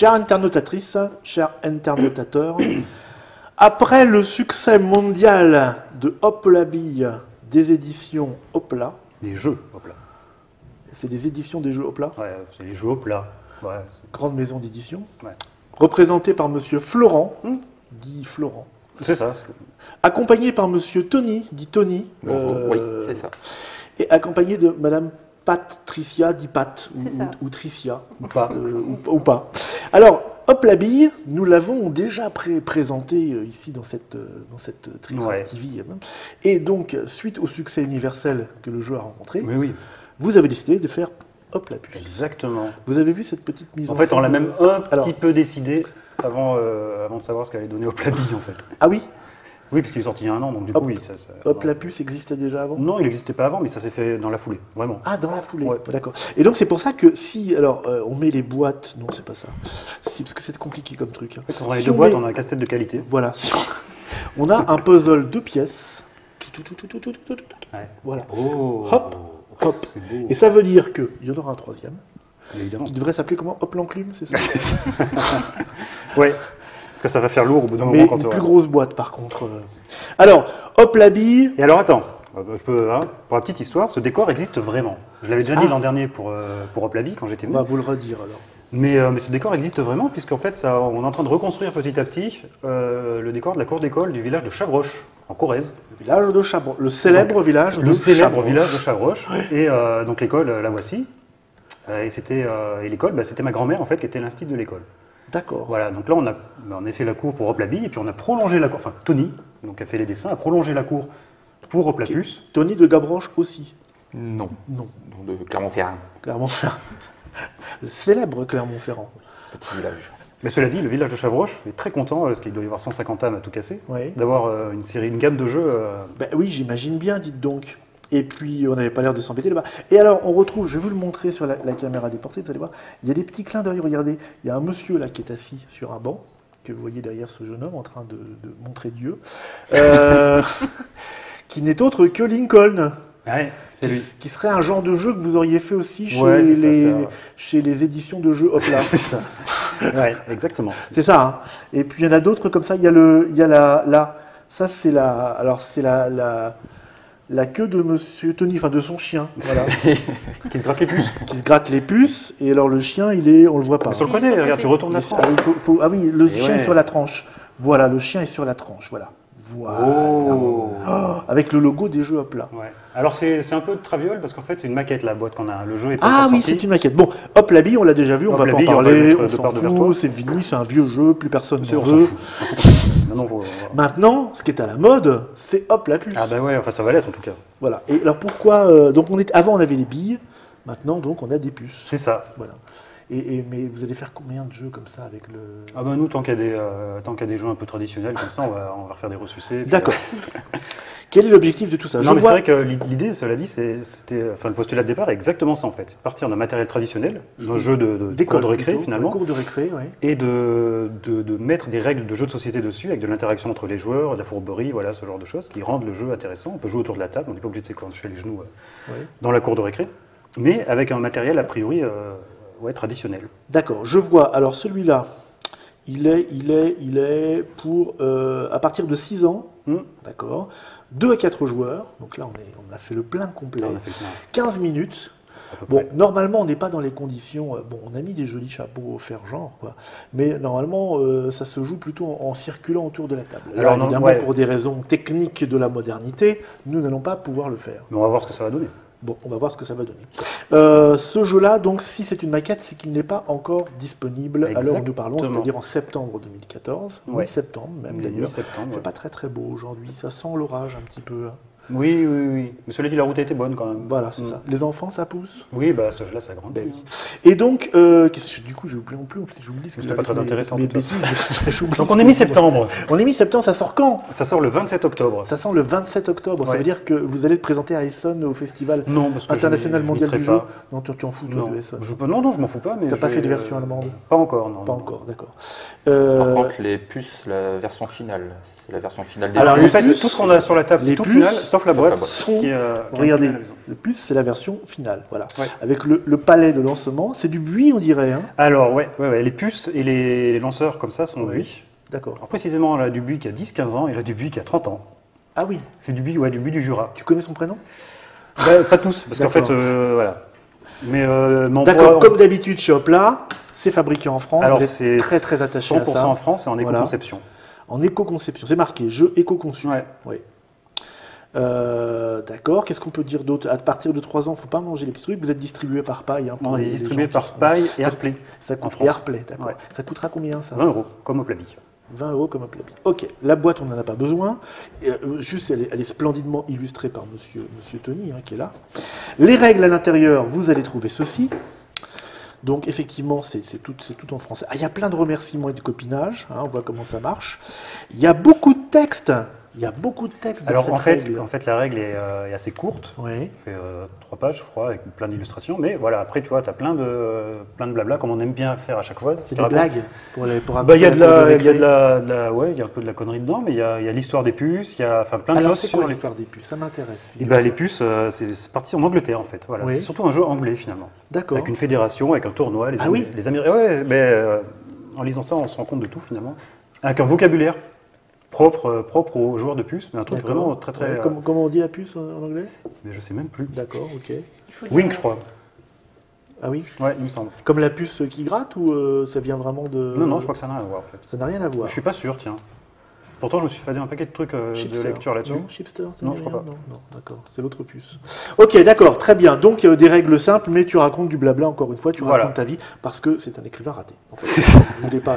Chère internautatrice, chers internautateurs, après le succès mondial de Hop la bille des éditions Hopla, Les jeux, hop là. c'est des éditions des jeux Hopla, Ouais, c'est les jeux hop là. Ouais. grande maison d'édition, Ouais. représentée par Monsieur Florent, dit Florent, C'est ça. accompagné par Monsieur Tony, dit Tony, Oui, c'est ça. et accompagné de Madame Patricia, dit Pat, C'est ça. ou Tricia, Ou pas. ou pas. Alors, Hop la bille, nous l'avons déjà présenté ici dans cette Trick Ouais. TV. Et donc, suite au succès universel que le jeu a rencontré, Mais oui, vous avez décidé de faire Hop la puce. exactement. Vous avez vu cette petite mise en En fait, on l'a scène même un Alors- petit peu décidé avant de savoir ce qu'allait donner Hop la bille, en fait. Ah oui, Oui, parce qu'il est sorti il y a un an, donc du Hop. coup, oui. Hop la puce existait déjà avant. Non, il n'existait pas avant, mais ça s'est fait dans la foulée, vraiment. Ah, dans la foulée, Ouais. d'accord. Et donc c'est pour ça que si, alors on met les boîtes, non c'est pas ça, si, parce que c'est compliqué comme truc. Hein. Quand on a les Si deux on boîtes, met- on a un casse-tête de qualité. Voilà, si on a un puzzle 2 pièces, Ouais. voilà, Oh, Hop, hop. C'est beau. Et ça veut dire qu'il y en aura un troisième, Évidemment. qui devrait s'appeler comment? Hop l'enclume, c'est ça? Ouais, parce que ça va faire lourd au bout d'un Mais moment quand une on plus grosse boîte par contre. Alors, Hop la bille, Et alors attends, je peux, hein, pour la petite histoire, ce décor existe vraiment. Je l'avais déjà dit Ah. l'an dernier pour Hop la bille quand j'étais on venu. va vous le redire alors. Mais ce décor existe vraiment, puisqu'en fait, on est en train de reconstruire petit à petit le décor de la cour d'école du village de Chavroche, en Corrèze. Le village de Chabroche, le célèbre village de Le célèbre Chabroche. village de Chavroche. Et donc l'école, la voici. Et l'école, c'était ma grand-mère en fait qui était l'instit de l'école. D'accord. Voilà, donc là on a fait la cour pour Hop la bille, et puis on a prolongé la cour, enfin Tony, donc a fait les dessins, a prolongé la cour pour Hop la puce. Tony de Gavroche aussi. Non. Non, De Clermont-Ferrand, Clermont-Ferrand. Le célèbre Clermont-Ferrand. petit village. Mais cela dit, le village de Chavroche est très content, parce qu'il doit y avoir 150 âmes à tout casser, Oui. d'avoir une gamme de jeux. Ben oui, j'imagine bien, dites donc. Et puis, on n'avait pas l'air de s'embêter là-bas. Et alors, on retrouve, je vais vous le montrer sur la caméra déportée, vous allez voir, il y a des petits clins d'œil, regardez. Il y a un monsieur là qui est assis sur un banc, que vous voyez derrière ce jeune homme en train de montrer Dieu, qui n'est autre que Lincoln. Ouais, c'est lui. Qui serait un genre de jeu que vous auriez fait aussi chez, Ouais, c'est ça, chez les éditions de jeux Hopla. C'est ça. Ouais, exactement. C'est ça. Hein. Et puis il y en a d'autres comme ça. Il y a ça c'est la queue de Monsieur Tony, enfin de son chien, voilà, Qui se gratte les puces. qui se gratte les puces. Et alors le chien, on le voit pas. Mais sur le côté, regarde, tu retournes la Ah tranche. oui, ah oui, le Et chien est ouais. sur la tranche. Voilà, le chien est sur la tranche. Voilà. Voilà. Oh. Oh, avec le logo des jeux Hopla. Ouais. Alors c'est un peu de traviole parce qu'en fait c'est une maquette la boîte qu'on a. Le jeu est pas Ah encore oui, sorti. c'est une maquette. Bon, Hop la bille, on l'a déjà vu, on Hop va la pas en bille, on va parler, le mettre on de s'en part de vers toi. fout, c'est fini, c'est un vieux jeu, plus personne Tu sais, n'en on s'en veut. fout. Maintenant, Maintenant, ce qui est à la mode, c'est Hop la puce. Ah bah ouais, enfin ça va l'être en tout cas. Voilà. Et alors pourquoi donc avant on avait les billes, maintenant donc on a des puces. C'est ça. Voilà. Mais vous allez faire combien de jeux comme ça avec le Ah bah nous tant qu'il y a des jeux un peu traditionnels comme ça, on va refaire des ressucés. puis, D'accord. Quel est l'objectif de tout ça? Non, Je mais c'est vois- vrai que l'idée, cela dit, enfin, le postulat de départ est exactement ça en fait. C'est partir d'un matériel traditionnel, d'un jeu de cours d'école de récré plutôt, finalement, de cours de récré, oui. et de mettre des règles de jeu de société dessus, avec de l'interaction entre les joueurs, de la fourberie, voilà, ce genre de choses qui rendent le jeu intéressant. On peut jouer autour de la table, on n'est pas obligé de s'écorcher les genoux Oui. dans la cour de récré, mais avec un matériel a priori traditionnel. D'accord. Je vois. Alors celui-là, il est pour à partir de 6 ans. D'accord. 2 à 4 joueurs. Donc là, on a fait le plein complet. Là, on a fait ça, 15 minutes. à peu Bon, près. normalement, on n'est pas dans les conditions. Bon, on a mis des jolis chapeaux faire genre, quoi. Mais normalement, ça se joue plutôt en circulant autour de la table. Alors, Alors, non, évidemment, ouais. pour des raisons techniques de la modernité, nous n'allons pas pouvoir le faire. Mais on va voir ce que ça va donner. Bon, on va voir ce que ça va donner. Ce jeu-là, donc, si c'est une maquette, c'est qu'il n'est pas encore disponible à l'heure où nous parlons, Exactement. c'est-à-dire en septembre 2014, Ouais. mi-septembre même d'ailleurs. Mi-septembre, C'est ouais. pas très très beau aujourd'hui, ça sent l'orage un petit peu. Oui. Mais cela dit, la route a été bonne quand même. Voilà, c'est ça. Les enfants, ça pousse. Oui, bah à cet âge-là, ça grandit. Ben oui. Et donc, du coup, j'oublie ce que C'était pas très intéressant, Mes de toute façon. bêtises, j'oublie Donc ce on que est je mi-septembre. dis. On est mi-septembre, ça sort quand? Ça sort le 27 octobre. Ça sort le 27 octobre. Ça Ouais. veut dire que vous allez le présenter à Essonne au festival Non, parce que international je mondial n'y du serai jeu. pas. Non, tu en fous, toi, Non, de Essonne. non, je m'en fous pas. Mais T'as je pas vais, fait de version allemande? Pas encore, non. Pas non. encore, d'accord. Par contre, les puces, la version finale, c'est la version finale des Alors, En les puces. fait, puces, tout ce qu'on a sur la table, les c'est tout puces, final, sauf la boîte. Son- qui est, Regardez, à la maison. le puce, c'est la version finale. Voilà. Ouais. Avec le palais de lancement, c'est du buis, on dirait. Hein. Alors, les puces et les lanceurs comme ça sont Ouais. buis. D'accord. Alors, précisément, elle a du buis qui a 10-15 ans et elle a du buis qui a 30 ans. Ah oui, C'est du buis du Jura. tu connais son prénom? Pas tous, parce qu'en fait, D'accord. voilà. Mais on D'accord, pourra- comme d'habitude chez Hopla, c'est fabriqué en France. Alors, vous êtes c'est très très attaché à 100% ça. en France et en Voilà. éco-conception. En éco-conception, c'est marqué, jeu éco-conçu. Ouais. Oui. D'accord, qu'est-ce qu'on peut dire d'autre? À partir de 3 ans, il ne faut pas manger les petits trucs. Vous êtes distribué par paille. Hein, pour On est les distribué gens qui par sont- Paille et Ça- Artplay. Ça en coûte France. Airplay, d'accord. Ouais. Ça coûtera combien ça? 20 €, comme au Plabi. 20 € comme un Plabi. Ok, la boîte, on n'en a pas besoin. Juste, elle est splendidement illustrée par monsieur Tony, hein, qui est là. Les règles à l'intérieur, vous allez trouver ceci. Donc, effectivement, c'est tout en français. Ah, il y a plein de remerciements et de copinage. Hein, on voit comment ça marche. Il y a beaucoup de textes. Il y a beaucoup de textes dans Alors, cette en règle. fait, la règle est assez courte. Oui. Elle fait 3 pages, je crois, avec plein d'illustrations. Mais voilà, après, tu vois, tu as plein de blabla, comme on aime bien faire à chaque fois. C'est Tu des racontes- blagues pour Bah, il y a raconter la cour il y a récré. ouais, il y a un peu de la connerie dedans, mais il y a l'histoire des puces, il y a enfin plein de Alors, choses c'est sur quoi les. l'histoire des puces? Ça m'intéresse. Et ben, les puces, c'est parti en Angleterre en fait. Voilà. Oui. C'est surtout un jeu anglais finalement. D'accord. Avec une fédération, avec un tournoi. Ah oui. Les Américains. Ouais, mais en lisant ça, on se rend compte de tout finalement. Avec un vocabulaire propre aux joueurs de puces, mais un truc D'accord. vraiment très très. Ouais, comment on dit la puce en anglais? Mais je sais même plus. D'accord, ok. Wing, je crois. Ah oui? Ouais, il me semble. Comme la puce qui gratte ou ça vient vraiment de... Non, je crois que ça n'a rien à voir en fait. Ça n'a rien à voir. Je suis pas sûr, tiens. Pourtant, je me suis fait un paquet de trucs de Chipster. lecture là-dessus. Non, Chipster, ça Non, dit je crois rien? pas. Non, d'accord, c'est l'autre puce. Ok, d'accord, très bien. Donc, des règles simples, mais tu racontes du blabla, encore une fois, tu Voilà. racontes ta vie, parce que c'est un écrivain raté. En fait. C'est ça.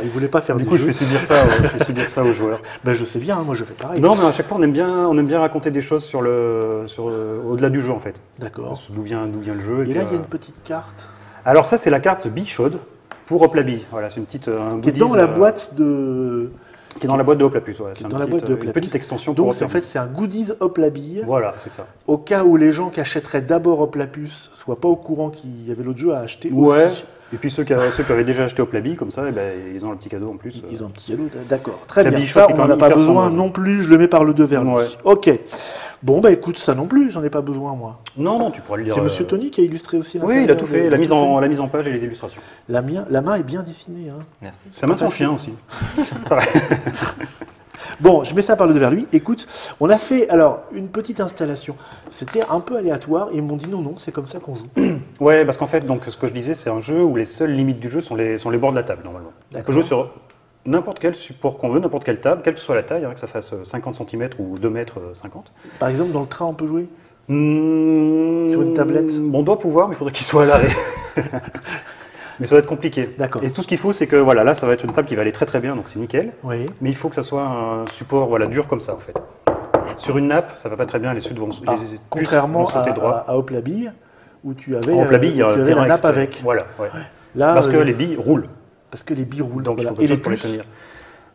Il voulait pas faire Du des coup, jeux. je fais subir ça aux joueurs. Ben, je sais bien, hein, moi je fais pareil. Non, mais à chaque fois, on aime bien raconter des choses au-delà du jeu, en fait. D'accord. D'où vient le jeu. Et puis, là, il y a une petite carte Alors ça, c'est la carte Bichaude pour Hoplabi. Voilà, c'est une petite un qui est goodies, dans la boîte de... qui est dans la boîte de Hoplapus. Voilà, Qui est c'est dans la boîte de une Hoplapus. petite extension pour Donc, en Hoplabi. fait, c'est un goodies hop la bille. Voilà, c'est ça. Au cas où les gens qui achèteraient d'abord hop la puce soient pas au courant qu'il y avait l'autre jeu à acheter Ouais. aussi. Et puis ceux qui avaient déjà acheté Hoplabi, comme ça, eh ben, ils ont le petit cadeau en plus. Ils ont un petit cadeau, d'accord. Très La bien. bichotte Ça, est on quand n'en a même pas hyper besoin sombreuse. non plus. Je le mets par le 2 vers lui. Ouais. Ok. Bon, bah écoute, ça non plus, j'en ai pas besoin, moi. Non, tu pourras le lire. C'est Monsieur Tony qui a illustré aussi Oui, il a l'intérieur tout de- fait. il a La tout mise en page et les illustrations. La main est bien dessinée. Hein. Merci. C'est même son facile. chien aussi. Bon, je mets ça par le 2 vers lui. Écoute, on a fait alors une petite installation. C'était un peu aléatoire et ils m'ont dit non, c'est comme ça qu'on joue. Ouais, parce qu'en fait, donc, ce que je disais, c'est un jeu où les seules limites du jeu sont les bords de la table, normalement. On D'accord. peut jouer sur n'importe quel support qu'on veut, n'importe quelle table, quelle que soit la taille, hein, que ça fasse 50 cm ou 2 mètres 50. Par exemple, dans le train, on peut jouer. Sur une tablette On doit pouvoir, mais il faudrait qu'il soit à l'arrêt. Mais ça va être compliqué. D'accord. Et tout ce qu'il faut, c'est que voilà, là, ça va être une table qui va aller très très bien, donc c'est nickel. Oui. Mais il faut que ça soit un support dur comme ça, en fait. Sur une nappe, ça va pas très bien, les puces Ah, vont contrairement sauter droit. à Hop la bille, où tu avais, En Plabi, il y a où tu un avais terrain la nappe exprès. avec. Voilà, ouais. Là, Parce que les billes roulent, parce que les billes roulent. donc Voilà. il faut Et quelque les chose pour les puces, tenir.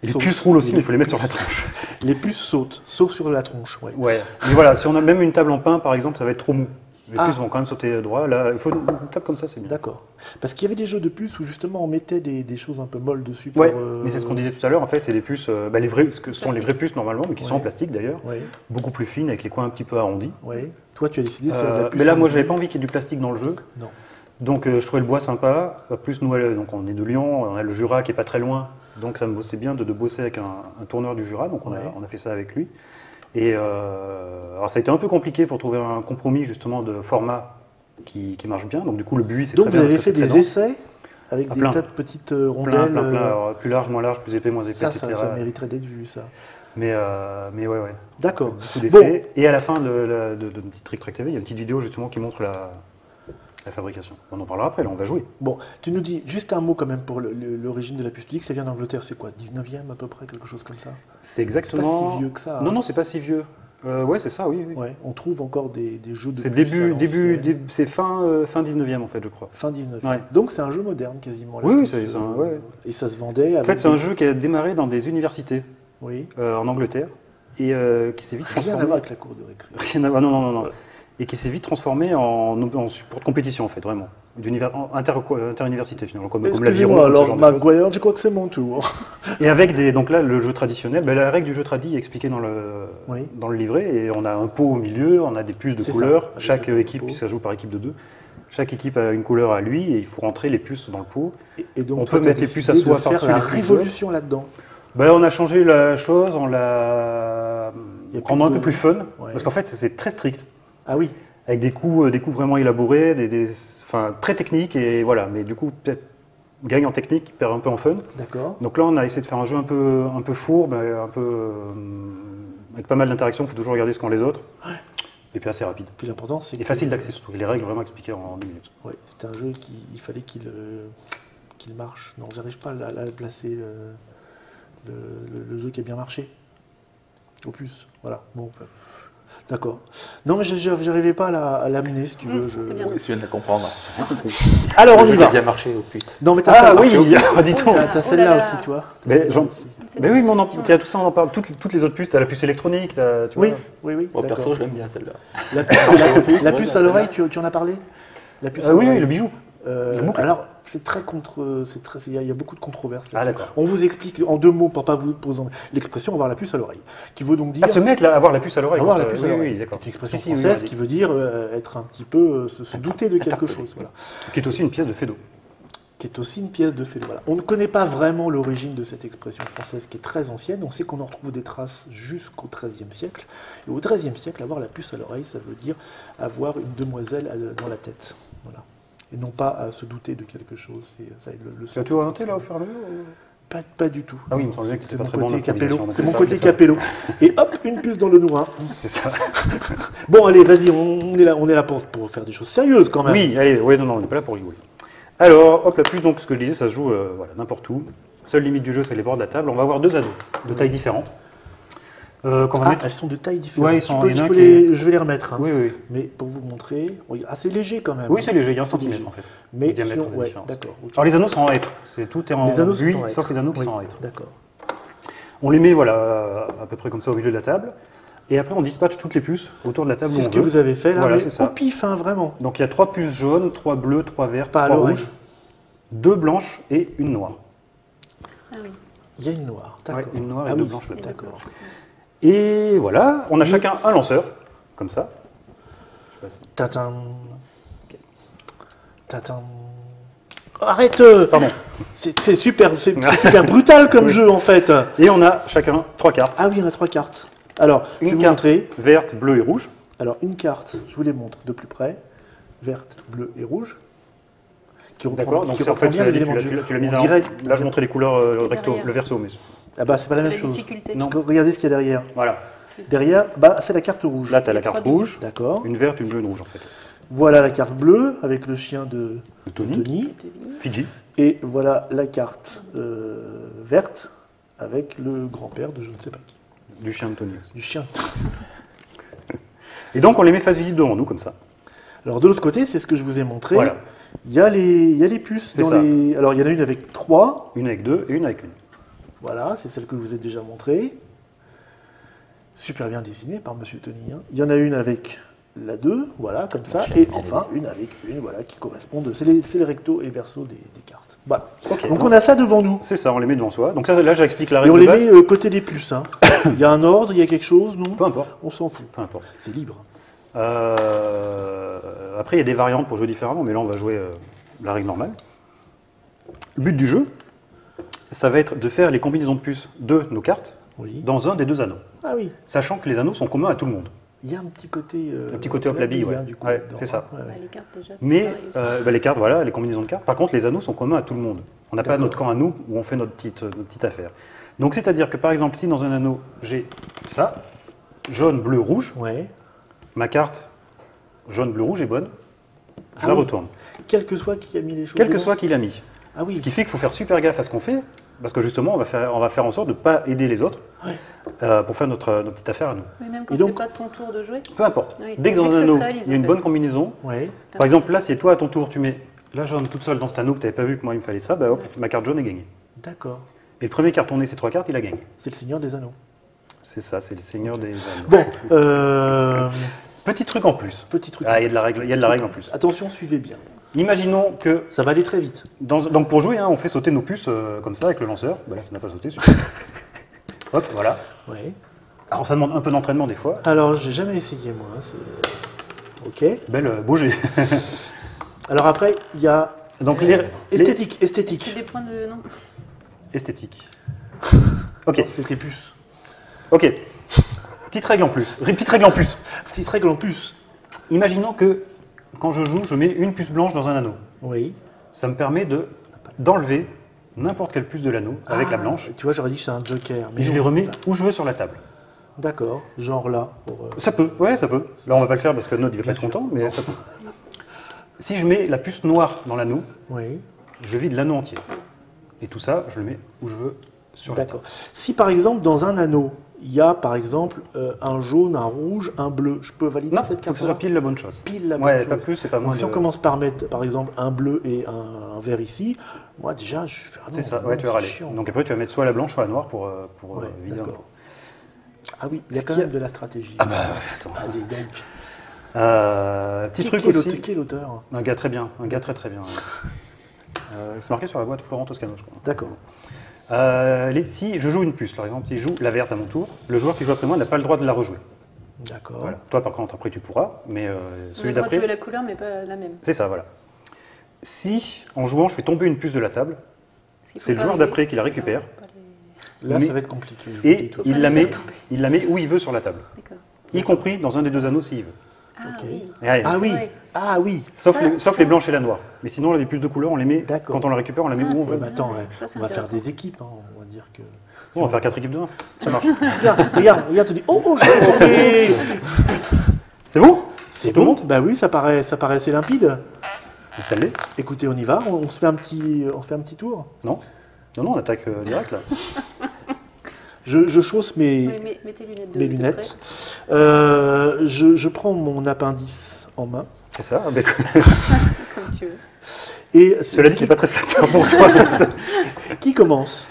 Et les sauf- puces roulent aussi, les mais il faut les mettre sur la puces. tronche. les puces sautent, sauf sur la tronche. Ouais. Ouais. Mais voilà, si on a même une table en pain, par exemple, ça va être trop mou. Les Ah. puces vont quand même sauter droit. Là, il faut une table comme ça, c'est bien. D'accord. Parce qu'il y avait des jeux de puces où justement on mettait des choses un peu molles dessus. Pour, Ouais, mais c'est ce qu'on disait tout à l'heure, en fait, c'est des puces, les vraies, ce que sont les vraies puces normalement, mais qui sont en Ouais. plastique d'ailleurs, Oui, beaucoup plus fines, avec les coins un petit peu arrondis. oui. Toi, tu as décidé de faire de la puce. Mais là, en moi, j'avais alu. pas envie qu'il y ait du plastique dans le jeu. Non. Donc, je trouvais le bois sympa. Plus, nous, donc, on est de Lyon, on a le Jura qui est pas très loin. Donc, ça me bossait bien de bosser avec un tourneur du Jura. Donc, on Ouais. a fait ça avec lui. Et alors, ça a été un peu compliqué pour trouver un compromis, justement, de format qui marche bien. Donc, du coup, le buis, c'est Donc très vous bien. avez parce que fait c'est des très dense. essais avec Ah, des plein. tas de petites Plein, rondelles. plein. Alors, plus large, moins large, plus épais, moins épais, ça, etc. ça mériterait d'être vu, ça. Mais ouais. D'accord. Beaucoup d'essais. Et à la fin de Petit Trick Track TV, il y a une petite vidéo justement qui montre la fabrication. On en parlera après, là, on va jouer. Bon, tu nous dis juste un mot quand même pour l'origine de la puce. Tu dis que ça vient d'Angleterre, c'est quoi 19e à peu près, quelque chose comme ça? C'est exactement. C'est pas si vieux que ça. hein. Non, c'est pas si vieux. Ouais, c'est ça, oui. Ouais, on trouve encore des jeux de C'est puces à l'ancienne. c'est fin 19e en fait, je crois. Fin 19e. Ouais. Donc c'est un jeu moderne quasiment. la Oui, puce, c'est un. Ouais. Et ça se vendait En avec fait, c'est un des- jeu qui a démarré dans des universités Oui. en Angleterre et qui s'est vite Rien à transformé. voir avec la cour de récré. Rien à voir, non. et qui s'est vite transformé en support de compétition, en fait, vraiment. Interuniversité, finalement, comme l'aviron, Excusez-moi, ce alors genre de choses. Maguire, je crois que c'est mon tour. Et avec donc là, le jeu traditionnel, la règle du jeu tradi est expliquée dans Oui. le livret, et on a un pot au milieu, on a des puces de C'est couleurs, ça, avec chaque le équipe, pot. puisque ça joue par équipe de 2, chaque équipe a une couleur à lui, et il faut rentrer les puces dans le pot. Et donc, On toi, peut t'as mettre les puces à décidé soi de faire par-dessus la les puces révolution là-dedans. On a changé la chose, on l'a Il y a plus rendant un de- peu plus fun, Ouais. parce qu'en fait, c'est très strict, Ah oui. avec des coups vraiment élaborés, enfin, très techniques, et voilà, mais du coup, peut-être gagne en technique, perd un peu en fun. D'accord. Donc là, on a essayé de faire un jeu un peu fourbe, avec pas mal d'interactions, il faut toujours regarder ce qu'ont les autres, et puis assez rapide. Puis l'important, c'est Et facile d'accès surtout, les règles vraiment expliquées en 10 minutes. Oui, c'était un jeu il fallait qu'il marche. Non, j'arrive pas à le placer, le jeu qui a bien marché. Au plus, voilà. Bon, d'accord. Non, mais j'arrivais pas à l'amener, si tu veux. c'est bien. Oui, si je viens de la comprendre. Alors, on Le y jeu qui a va. bien marché au plus. Non, mais t'as Ah celle-là. oui, dis-donc. T'as Oh celle-là là là. aussi, tu vois. T'as Mais celle-là j'en- aussi. C'est Mais oui, mais des tout ça, on en parle. Toutes les autres puces, tu as la puce électronique, tu Oui, vois. oui, Moi, d'accord. perso, je l'aime bien celle-là. La puce, la puce à l'oreille, tu en as parlé? La puce à Oui, l'oreille. le bijou. La boucle. Alors, c'est très il y a beaucoup de controverses. Ah, là-dessus. d'accord. On vous explique en 2 mots, pour pas vous poser l'expression avoir la puce à l'oreille, qui veut donc dire Ah, se mettre là, avoir la puce à l'oreille. avoir quand, la puce à oui, l'oreille. oui, d'accord. C'est une expression Si, si, oui, française on l'a qui veut dire être un petit peu se douter de quelque Interpellé. chose. Voilà. dit. Qui est aussi une pièce de Fédo. Qui est aussi une pièce de Fédo. Voilà. On ne connaît pas vraiment l'origine de cette expression française qui est très ancienne. On sait qu'on en retrouve des traces jusqu'au XIIIe siècle. Et au XIIIe siècle, avoir la puce à l'oreille, ça veut dire avoir une demoiselle dans la tête. Voilà. Et non pas à se douter de quelque chose. Ça, le Tu as tout inventé là au fur et à mesure pas du tout. Ah oui, il me semblait que C'est c'était pas mon très bon en côté capello. improvisation, donc C'est mon ça, côté c'est ça. capello. Et hop, une puce dans le noir. C'est ça. Bon, allez, vas-y, on est là pour faire des choses sérieuses quand même. Oui, allez, non, on n'est pas là pour rigoler. Alors, hop, la puce, donc ce que je disais, ça se joue voilà, n'importe où. Seule limite du jeu, c'est les bords de la table. On va avoir 2 anneaux de tailles différentes. Qu'on va Ah, mettre. elles sont de tailles différentes. Ouais, ils sont- il y en a je vais les remettre. Hein. Oui, oui. Mais pour vous montrer, oui, assez léger quand même. Oui, c'est léger, il y a un C'est centimètre léger. en fait. Mais Le diamètre de ouais, différence. d'accord. ok. Alors les anneaux sont en hêtre. Tout est en Les anneaux sont buis, en sauf hêtre. les anneaux qui Oui, sont en hêtre. D'accord. On les met voilà, à peu près comme ça au milieu de la table. Et après, on dispatche toutes les puces autour de la table où C'est on ce que veut. vous avez fait là, Voilà, mais c'est ça. au pif, hein, vraiment. Donc il y a 3 puces jaunes, 3 bleues, 3 vertes, Pas à 3 l'oreille. rouges, 2 blanches et une noire. Ah oui. Il y a une noire, d'accord. Ouais, une noire et Ah 2 oui, blanches là-dedans. d'accord. Et voilà, on a chacun un lanceur, comme ça. Je sais pas si- Tatin. Tatin. Arrête Pardon. C'est super brutal comme jeu en fait. Et on a chacun 3 cartes. Ah oui, on a 3 cartes. Alors, je vais Une vous carte montrer. verte, bleue et rouge. Alors, une carte, je vous les montre de plus près. Verte, bleue et rouge. Qui reprend- D'accord, donc qui c'est en reprend fait, tu bien l'as les dit, éléments de jeu. tu l'as mis On en- dirait- Là, je montrais les couleurs recto, Derrière. le verso, mais Ah bah, c'est pas la même La chose. difficulté. Non. Parce que regardez ce qu'il y a derrière. voilà. Derrière, bah, c'est la carte rouge. Là, tu as la Les 3 carte billes. rouge, D'accord. une verte, une bleue, une rouge en fait. Voilà la carte bleue avec le chien de Le Tony, Tony. Fidji. Et voilà la carte verte avec le grand-père de je ne sais pas qui. Du chien de Tony aussi. Du chien. Et donc, on les met face visible devant nous, comme ça. Alors de l'autre côté, c'est ce que je vous ai montré. Voilà. Il y a les puces. C'est Dans ça. les... Alors il y en a une avec 3. Une avec 2 et une avec une. Voilà, c'est celle que je vous ai déjà montrée. Super bien dessinée par Monsieur Tony. Hein. Il y en a une avec la 2, voilà, comme ça. J'ai Et bien enfin, une avec une, voilà, qui correspondent. C'est les rectos et versos des cartes. Voilà. Ok. Donc on a ça devant nous. C'est ça, on les met devant soi. Donc ça, là, j'explique la Et règle on de les base. met côté des puces. Hein. Il y a un ordre, il y a quelque chose, non? Peu importe. On s'en fout. Peu importe. C'est libre. Après, il y a des variantes pour jouer différemment, mais là, on va jouer la règle normale. Le but du jeu, ça va être de faire les combinaisons de puces de nos cartes Oui. dans un des 2 anneaux, Ah oui. sachant que les anneaux sont communs à tout le monde. Il y a un petit côté. Un petit côté hop la bille, ouais. hein, du coup, Ouais, là-dedans, c'est ça. hein. Ouais, Bah, ouais. les cartes déjà. c'est Mais pareil aussi. les cartes, voilà, les combinaisons de cartes. Par contre, les anneaux sont communs à tout le monde. On n'a pas D'accord. notre camp à nous où on fait notre petite affaire. Donc, c'est-à-dire que par exemple, si dans un anneau, j'ai ça, jaune, bleu, rouge, Ouais. ma carte jaune, bleu, rouge est bonne, je Ah la oui. retourne. Quel que soit qui a mis les choses. Quel que dedans. soit qui l'a mis. Ah oui. Ce qui fait qu'il faut faire super gaffe à ce qu'on fait, parce que justement, on va faire en sorte de ne pas aider les autres pour faire notre petite affaire à nous. Oui, même quand Et donc- c'est pas ton tour de jouer. Peu importe. Oui, Dès que dans dès un que ça anneau, se réalise, il y a une en bonne fait. combinaison, Ouais. par exemple, là, si toi, à ton tour, tu mets la jaune toute seule dans cet anneau que tu n'avais pas vu que moi, il me fallait ça, bah hop, ma carte jaune est gagnée. D'accord. Et le premier qui a retourné ces 3 cartes, il a gagné. C'est le Seigneur des Anneaux. C'est ça, c'est le seigneur des anneaux. Bon, Petit truc en plus. Petit truc. Ah, il y a de la règle en plus. Attention, suivez bien. Imaginons que, Ça va aller très vite. donc pour jouer, hein, on fait sauter nos puces comme ça avec le lanceur. Bah là, ça n'a pas sauté, super. Hop, voilà. Ouais. Alors ça demande un peu d'entraînement des fois. Alors, j'ai jamais essayé, moi. Ok. Beau jet. Alors après, il y a Donc esthétique. C'est Esthétique. des points de. Non. esthétique. Ok, C'était puce. ok. Petite règle en plus. Petite règle en plus. Petite règle en puce. Imaginons que quand je joue, je mets une puce blanche dans un anneau. Oui. Ça me permet d'enlever n'importe quelle puce de l'anneau avec la blanche. Tu vois, j'aurais dit que c'est un joker. Et je non. les remets où je veux sur la table. D'accord. Genre là. Pour, Ça peut, ouais, ça peut. Là, on va pas le faire parce que notre, il va pas être sûr. content, mais ça peut. Si je mets la puce noire dans l'anneau, Oui. je vide l'anneau entier. Et tout ça, je le mets où je veux sur la table. D'accord. Si par exemple, dans un anneau, il y a par exemple un jaune, un rouge, un bleu, je peux valider Non, il cette faut que carte ce soit pile la bonne chose. pile la bonne Ouais, chose. pas plus et pas moins. Donc si on de- commence par mettre par exemple un bleu et un vert ici, moi déjà je fais C'est ça, ouais, tu vas râler. Donc après, tu vas mettre soit la blanche, soit la noire pour Ouais, vider un peu. d'accord. Ah oui, il y a Ce quand qu'il y a- même de la stratégie. Ah bah, attends. Allez, donc. Petit Qui- truc qui est aussi. l'auteur- Qui est l'auteur? Un gars très bien, un gars très très bien. C'est marqué sur la boîte Florent Toscano, je crois. D'accord. Si je joue une puce, par exemple, si je joue la verte à mon tour, le joueur qui joue après moi n'a pas le droit de la rejouer. D'accord. Voilà. Toi, par contre, après, tu pourras, mais On a celui le droit de jouer d'après, la couleur, mais pas la même. c'est ça, voilà. Si, en jouant, je fais tomber une puce de la table, Parce qu'il faut c'est le pas joueur arriver. d'après qui la récupère, Pas les- Là, Mais- ça va être compliqué. je vous le dis et tout de il suite. la, les met, faire tomber. il la met où il veut sur la table, D'accord. y compris dans un des deux anneaux s'il veut. Ah Ok. oui. Ouais, Ah oui, vrai. ah oui. sauf les blanches et la noire. Mais sinon, les puces de couleur, on les met, D'accord. quand on la récupère, on la met Ah, où on c'est veut. Mais attends, Ouais, ouais, ça, c'est on va faire intéressant. des équipes. Hein, on va dire que. Bon, on va faire 4 équipes de 1. Ça marche. Regarde, tu dis oh j'ai compris. C'est bon C'est Tout le bon. monde Bah oui, ça paraît assez limpide. Ça l'est. Écoutez, on y va. On se fait un petit tour. Non, on attaque direct là. Je chausse mes Oui, mets tes lunettes de mes de lunettes. près. Je prends mon appendice en main. C'est ça. Bah, écoute, Comme tu veux. Et cela dit, c'est pas très flatteur pour toi. ça. qui commence?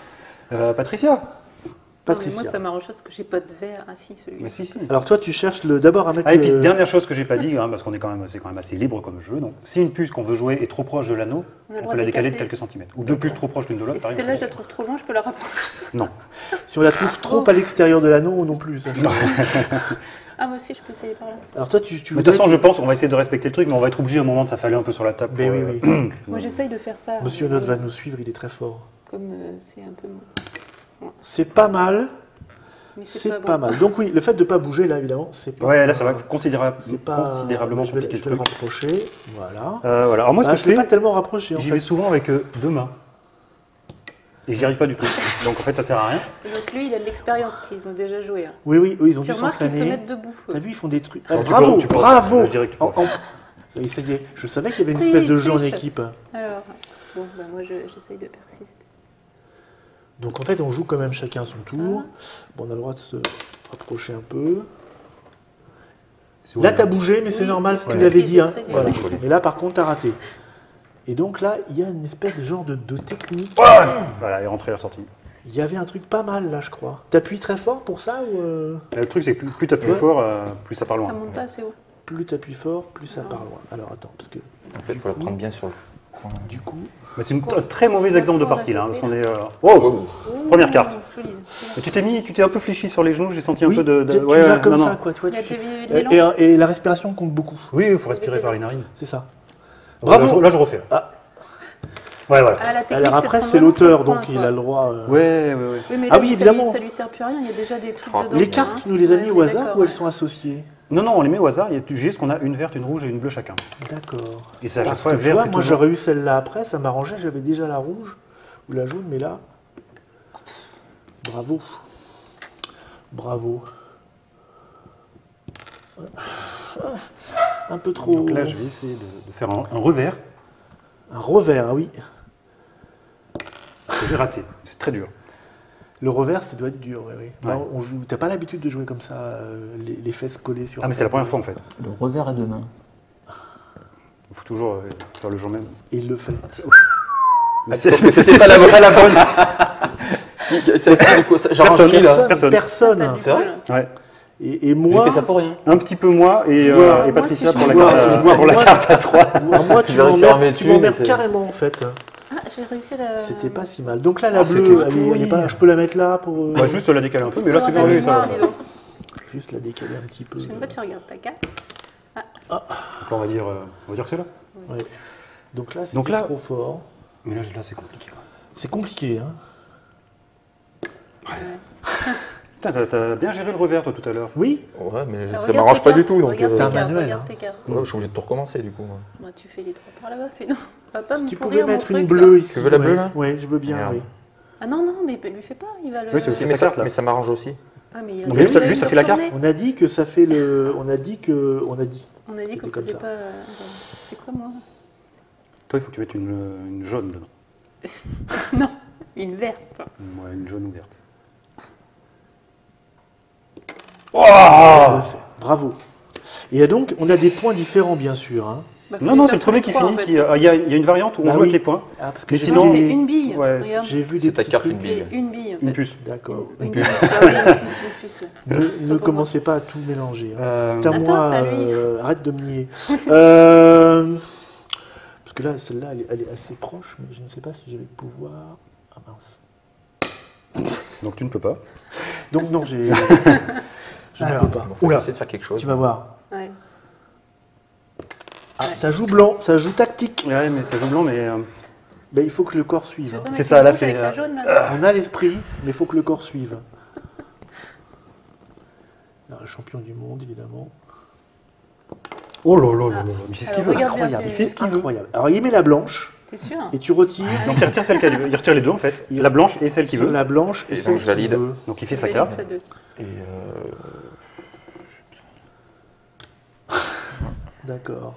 Patricia. Non, mais Patricia. moi, ça m'arrange parce que j'ai pas de verre. Ah si, celui-là. Mais si. Alors toi, tu cherches d'abord à mettre. Ah, et puis, le- dernière chose que j'ai pas dit, hein, parce qu'on est quand même assez libre comme jeu. Donc, si une puce qu'on veut jouer est trop proche de l'anneau, On a le on droit peut la de décaler de l'écarter. quelques centimètres. Ou deux puces trop proches l'une de l'autre. Et si pareil, celle-là, on je la trouve trop loin, je peux la rapprocher. peut- Non. Si on la trouve trop à l'extérieur de l'anneau non plus. ça. Ah, moi aussi, je peux essayer par là. Alors toi, tu Mais de toute voudrais- façon, je pense qu'on va essayer de respecter le truc, mais on va être obligé à un moment de s'affaler un peu sur la table. Mais pour, oui, oui. Moi, j'essaye de faire ça. Monsieur Note va nous suivre, il est très fort. Comme c'est un peu. C'est pas mal. Mais C'est bon. pas mal. Donc oui, le fait de pas bouger là, évidemment, c'est pas. Ouais, là, ça va c'est considérablement Je vais compliquer je vais le le truc. rapprocher. Voilà. Voilà. Alors, moi, ce Ah, que je je vais pas fais, tellement rapprocher. En j'y fait. vais souvent avec 2 mains. Et j'y arrive pas du tout. Donc, en fait, ça sert à rien. Et donc lui, il a de l'expérience parce qu'ils ont déjà joué. Hein. Oui, oui, ils ont Tu dû remarques qu'ils se s'entraîner. mettent debout. T'as vu, ils font des trucs. Ah, Alors, tu bravo, peux- bravo. je dirais que tu peux En- en- Ça y est, je savais qu'il y avait une Oui, espèce de il jeu en triche. équipe. Alors, bon, bah, moi, j'essaye de persister. Donc en fait, on joue quand même chacun son tour. Bon, on a le droit de se rapprocher un peu. Là, t'as bougé, mais c'est Oui, normal, ce ouais. que tu l'avais dit. Hein. Ouais. Voilà. Ouais. Mais là, par contre, t'as raté. Et donc là, il y a une espèce de genre de technique. Voilà, elle est rentrée, elle est ressortie. Il y avait un truc pas mal là, je crois. T'appuies très fort pour ça ou Le truc, c'est que plus tu appuies Ouais. fort, plus ça part loin. Ça monte pas assez haut. plus t'appuies fort, plus ça part loin. Alors attends, parce que En fait, il faut la prendre bien sur le coin. du coup, Mais c'est un très mauvais exemple de partie là, hein, parce qu'on est. Oh, Première carte. Joli. Et tu t'es un peu fléchi sur les genoux, j'ai senti un oui, peu de. tu vas comme non, ça, non. quoi. Tu vois, Il y a tu fais- de l'élan. et la respiration compte beaucoup. Oui, il faut respirer par les narines. C'est ça. Bravo. Là, je refais. Ah. Ouais, voilà. Ah, la technique, Alors après, de c'est prendre vraiment l'auteur, sur le donc coin, il quoi. a le droit. Ouais. Oui, mais Ah là, oui, ça évidemment. Ça lui sert plus à rien, il y a déjà des trucs Ah, dedans. Les hein. cartes, tu nous les as Ouais, mis au mais hasard d'accord, ou elles ouais. sont associées? Non, on les met au hasard. Il y a juste qu'on a une verte, une rouge et une bleue chacun. D'accord. Et c'est à chaque Parce fois que tu verte vois, et moi toujours. j'aurais eu celle-là après, ça m'arrangeait, j'avais déjà la rouge ou la jaune, mais là, bravo. Bravo. Un peu trop. Donc là, je vais essayer de faire un revers Un revers, ah oui. que j'ai raté. C'est très dur. Le revers, ça doit être dur, oui. oui. Ouais. Bah, t'as pas l'habitude de jouer comme ça, les fesses collées sur. Ah, mais c'est la première fois en fait. Le revers à deux mains. Il faut toujours faire le jour même. Et il le fait. Mais sauf que c'était pas la bonne. C'est qui, du coup, ça- j'arrange Personne, qui, là personne. Personne. T'as du C'est vrai mal. Ouais. Et J'ai moi, fait ça pour rien. Un petit peu moi et Moi, Patricia si pour je la vois, carte, je vois, pour la moi, carte à 3. moi, tu Je vais réussir à m'emmerdes mettre une, c'est- carrément en fait. Ah, j'ai réussi la. C'était pas si mal. Donc là, la Ah, c'était bleue, elle est pourri. pas, je peux la mettre là pour On va juste la décaler un peu, mais là c'est la corrélé ça. mémoire, ça. dis donc. juste la décaler un petit peu. Je sais même pas, tu regardes ta carte. Donc là, on va dire que c'est là. Ouais. Donc là, Donc c'est là- trop fort. Mais là c'est compliqué quand même. C'est compliqué, hein. Putain, t'as bien géré le revers toi tout à l'heure. Oui, Ouais, mais Alors, ça regarde m'arrange tes pas du cartes, tout. Donc, regarde C'est tes un cartes, manuel, regarde hein. tes cartes. ouais, je suis obligé de tout recommencer du coup. Bah, tu fais les 3 par là-bas, sinon. Va pas si me tu pourrir pouvais mon mettre une truc, bleue là. ici. Tu veux la bleue, ouais. là Ouais, je veux bien, Merde. oui. Ah non, non, mais lui fait pas, il va le. Oui, c'est aussi mais, ma ça, carte là. mais ça m'arrange aussi. Ah, mais il a Donc, il a lui, ça- eu lui, ça le fait la carte. retourner. On a dit que ça fait le. On a dit que. On a dit. On a dit C'était qu'on comme faisait ça. pas. C'est quoi, moi Toi, il faut que tu mettes une jaune dedans. Non, une verte. Ouais, une jaune ouverte. Parfait. Bravo. Et donc, on a des points différents, bien sûr. Hein. Bah, faut Non, les non, faire c'est le premier tous les qui trois, finit. en fait. Il y a une variante où on Bah joue oui. avec les points. Ah, parce que Mais j'ai sinon- vu Non, des- c'est une bille. Ouais, Regarde. J'ai vu des C'est ta petits carte, trucs. une bille. C'est une bille, en fait. Une puce. D'accord. Une puce. Ah oui, une puce. Ne commencez pas à tout mélanger. Hein. C'est à Attends, moi. c'est à lui. Arrête de me nier. Parce que là, celle-là, elle est assez proche, mais je ne sais pas si je vais pouvoir. Ah mince. Donc tu ne peux pas. Donc non, j'ai. Je ne Alors. peux pas. Bon, faut Oula. essayer de faire quelque chose. Tu vas voir. Ouais. Ah, ça joue blanc, ça joue tactique. Ouais, mais ça joue blanc, mais. Ben, il faut que le corps suive. Tu veux Hein. pas C'est mettre ça, une là, rouge c'est, avec la jaune, là On a l'esprit, mais il faut que le corps suive. Alors, le champion du monde, évidemment. Oh là là là là là. Mais c'est ce qu'il Alors, veut. regarde bien Incroyable. tes- Il fait fait ce qu'il veut. incroyable. Alors, il met la blanche T'es sûr et tu retires Donc il retire celle qu'il veut. Il retire les deux en fait. La blanche et celle qu'il veut. la blanche et Et celle donc, je valide. qu'il veut. Donc il fait sa Valide carte. ça deux. Et D'accord.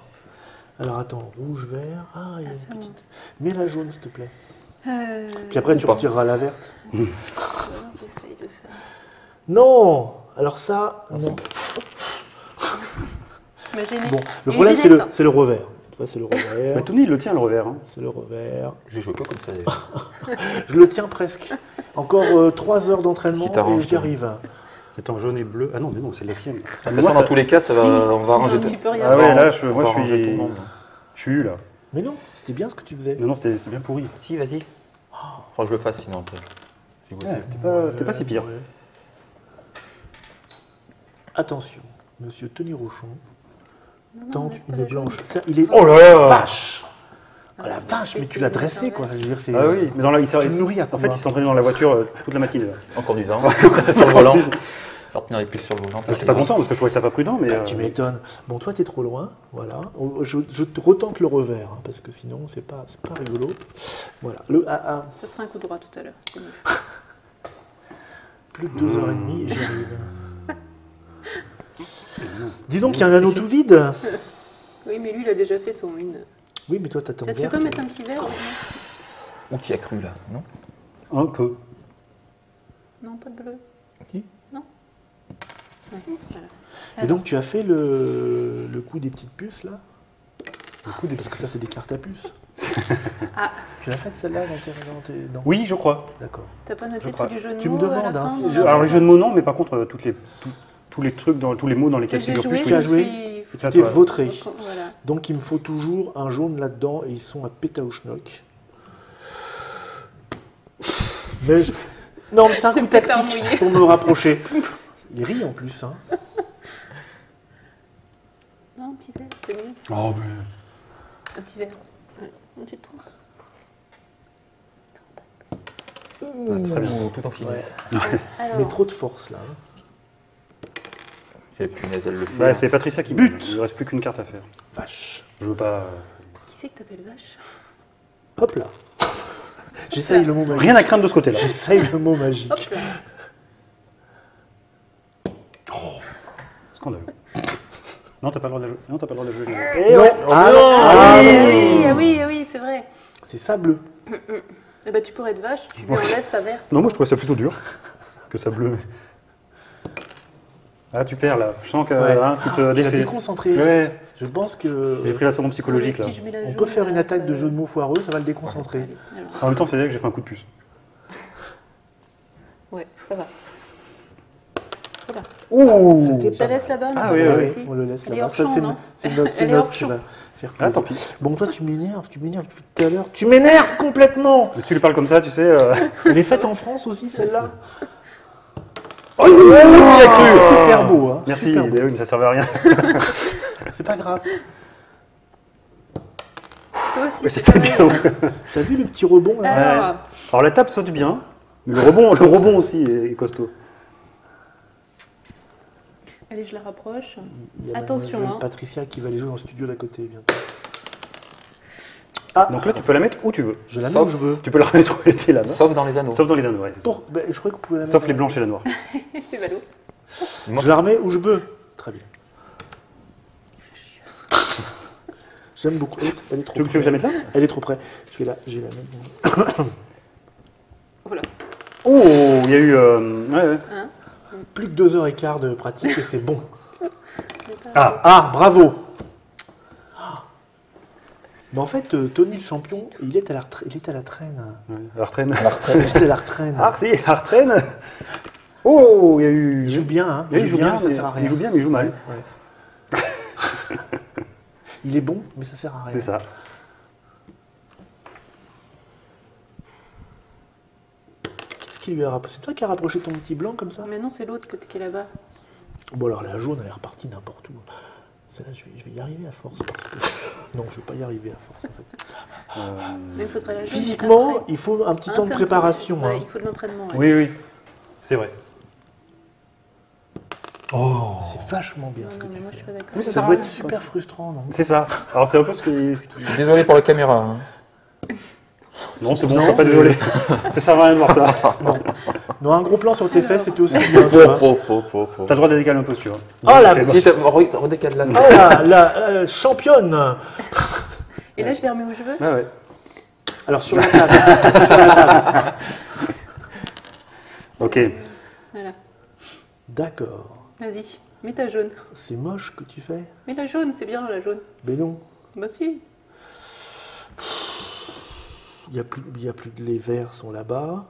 Alors, attends, rouge, vert. Ah, il y a Ah, une ça petite. Mets la jaune, s'il te plaît. Euh, Puis après, Ou tu pas. retireras la verte. J'essaye de faire. Non. Alors ça, non. Mais j'ai Bon, le Et problème, Ginette. c'est le revers. Tu vois, c'est le Mais revers. Tony, il le tient le revers. Hein. C'est le revers. je joue pas comme ça d'ailleurs. Je le tiens presque. Encore 3 heures d'entraînement Ce qui t'arrange, et j'y toi. arrive. Attends, jaune et bleu. Ah non, mais non, c'est la sienne. De toute façon, dans tous les cas, ça va, Si, on va si, arranger. si. Tu peux Ah regarder. ouais, là, On moi va je arranger tout suis. le monde. Je suis là. Mais non, c'était bien ce que tu faisais. Non, non, c'était bien pourri. Si, vas-y. Faut que je le fasse sinon après. Du coup, Ouais, c'est- c'était pas si pire. Ouais. Attention, monsieur Tony Rochon Non, non, tente mets pas une la jaune. blanche. Ça, il est. Oh là là. Vache. Oh la Ah, vache, je vais mais tu essayer l'as de dressé faire, quoi. ouais. Je veux dire, c'est. Ah oui, mais dans la, il Tu le nourris à En fait, quoi il s'entraînait dans la voiture toute la matinée. là. En conduisant, sur le volant. Faire tenir les puces sur le volant. J'étais pas content parce que je trouvais ça pas prudent, mais. Tu m'étonnes. Bon, toi, t'es trop loin. Voilà. Je te retente le revers, hein, parce que sinon, c'est pas rigolo. Voilà. Ça sera un coup droit tout à l'heure. c'est mieux. Plus de 2h30 et j'y arrive. Dis donc, il y a un anneau tout vide. Oui, mais lui, il a déjà fait son une. Oui, mais toi, t'attends Tu bien. peux mettre un petit verre Où tu y as cru là, non? Un peu. Non, pas de bleu. Si. Non. Ouais, voilà. Et donc, tu as fait le coup des petites puces, là? Parce que ça, c'est des cartes à puces. Ah, Tu l'as fait celle-là dans tes... Non. Oui, je crois. D'accord. t'as pas noté Je crois. tous les jeux de Tu me mots à la demandes, hein, fin, si non, je- non, Alors les non. jeux de mots, non, mais par contre, tous les trucs, tous les mots dans lesquels Que j'ai figure joué, plus, tu as je joué. suis- C'est à Tu es toi. vautré. Voilà. Donc, il me faut toujours un jaune là-dedans et ils sont à Pétaouchnok. Mais je... Non, mais c'est un coup Pétard tactique mouillé. pour me rapprocher. Il rit en plus, hein. Non, un petit verre, c'est mieux. Oh, mais... Un petit verre. Ouais. Non, tu te trompes. Ah, ça serait bien, ça. Ouh, tout en finesse. Alors, Mais trop de force, là. hein. Et punaise, elle le fait. Bah, c'est Patricia qui But. Il ne reste plus qu'une carte à faire. Vache. Je veux pas. qui c'est que t'appelles vache Hop là. J'essaye le mot magique. Rien à craindre de ce côté-là. J'essaye le mot magique. Hop là. Scandaleux. Non, t'as pas le droit de la jouer. Non, t'as pas le droit de la jouer. Non. Ah non. Ah Ah oui, non. ah oui, ah oui, c'est vrai. C'est ça bleu. Eh ben, tu pourrais être vache, tu lui enlèves sa verte. Non, moi je trouvais ça plutôt dur que ça bleu. Ah, tu perds là. Je sens que Ouais. hein, tu te Tu l'as défais. déconcentré. Ouais, Je pense que j'ai pris l'ascendant psychologique là. Si je mets la on jaune, peut faire une là, attaque ça- de jeu de mots foireux, ça va le déconcentrer. Allez, alors. En même temps, c'est vrai que j'ai fait un coup de puce. Ouais, ça va. Voilà. Ouh. C'était Je la pas laisse mal. là-bas. Ah non oui, Ouais, oui, ouais, Si. on le laisse Elle est là-bas. hors Ça, champ, c'est non c'est Elle est notre hors qui champ. va faire Ah, plaisir. tant pis. Bon, toi, tu m'énerves depuis tout à l'heure. Tu m'énerves complètement. Mais si tu lui parles comme ça, tu sais. Elle est faite en France aussi, celle-là. Oh, tu y as cru. Super beau, hein. Merci, super beau. mais oui, mais ça servait à rien. C'est pas grave. Toi aussi. Ouais, c'est c'était bien. pareil. T'as vu le petit rebond là Alors, Alors la table saute bien, mais le rebond aussi est costaud. allez, je la rapproche. Il y a Attention, mademoiselle hein. Patricia qui va aller jouer dans le studio d'à côté bientôt. Donc là, tu peux la mettre où tu veux. Je la mets Sauf- où je veux. Tu peux la remettre où elle était là-bas. Sauf dans les anneaux. Sauf dans les anneaux, ouais, c'est ça. Je crois que vous pouvez la mettre. Sauf les blanches et la noire. C'est ballot. Moi, Je la remets où je veux. Très bien. J'aime beaucoup. Elle est trop Tu veux que je la mette là? Elle est trop près. Je vais la mettre. Voilà. Oh, il y a eu. Ouais, ouais. Hein Plus que 2h15 de pratique et c'est bon. J'ai pas- Ah, bravo. Mais en fait, Tony le champion, il est à la traîne. Ouais, la retraîne. à la retraite. Il est à la retraîne. Ah, si, la retraîne. Oh, il y a eu. Il joue bien, hein. Oui, il joue bien, mais ça mais sert à rien. il joue bien, mais il joue mal. Ouais. Il est bon, mais ça sert à rien. C'est ça. Qu'est-ce qui lui a rapproché? C'est toi qui as rapproché ton petit blanc comme ça? Mais non, c'est l'autre qui est là-bas. Bon, alors la jaune, elle est repartie n'importe où. Celle-là, je vais y arriver à force. Parce que... Non, je vais pas y arriver à force, en fait. Mais il faudrait la jaune Physiquement, après. il faut un petit Hein, temps de c'est un préparation. petit- ouais, hein. il faut de l'entraînement. ouais. Oui, oui. C'est vrai. Oh, c'est vachement bien ce Non, que non, mais tu moi je fais. suis pas d'accord. Oui, ça Ça sert à doit rien. être super frustrant, non? C'est ça. Alors c'est un peu ce qui... Désolé pour la caméra. Hein. Non, c'est bon, sois pas désolé. Ça sert à rien de voir ça. Non, un gros plan sur tes fesses, c'était aussi bien. tu vois. Faux. T'as le droit de décaler un peu si tu veux. Oh la, Ok, Si, redécale là. oh la championne. Et là, je les remets où je veux. Ah ouais. Alors sur la table. Sur la table. Ok. Voilà. D'accord. Vas-y, mets ta jaune. C'est moche que tu fais. Mets la jaune, c'est bien la jaune. Mais non. Bah si. Il y a plus de les verts sont là-bas.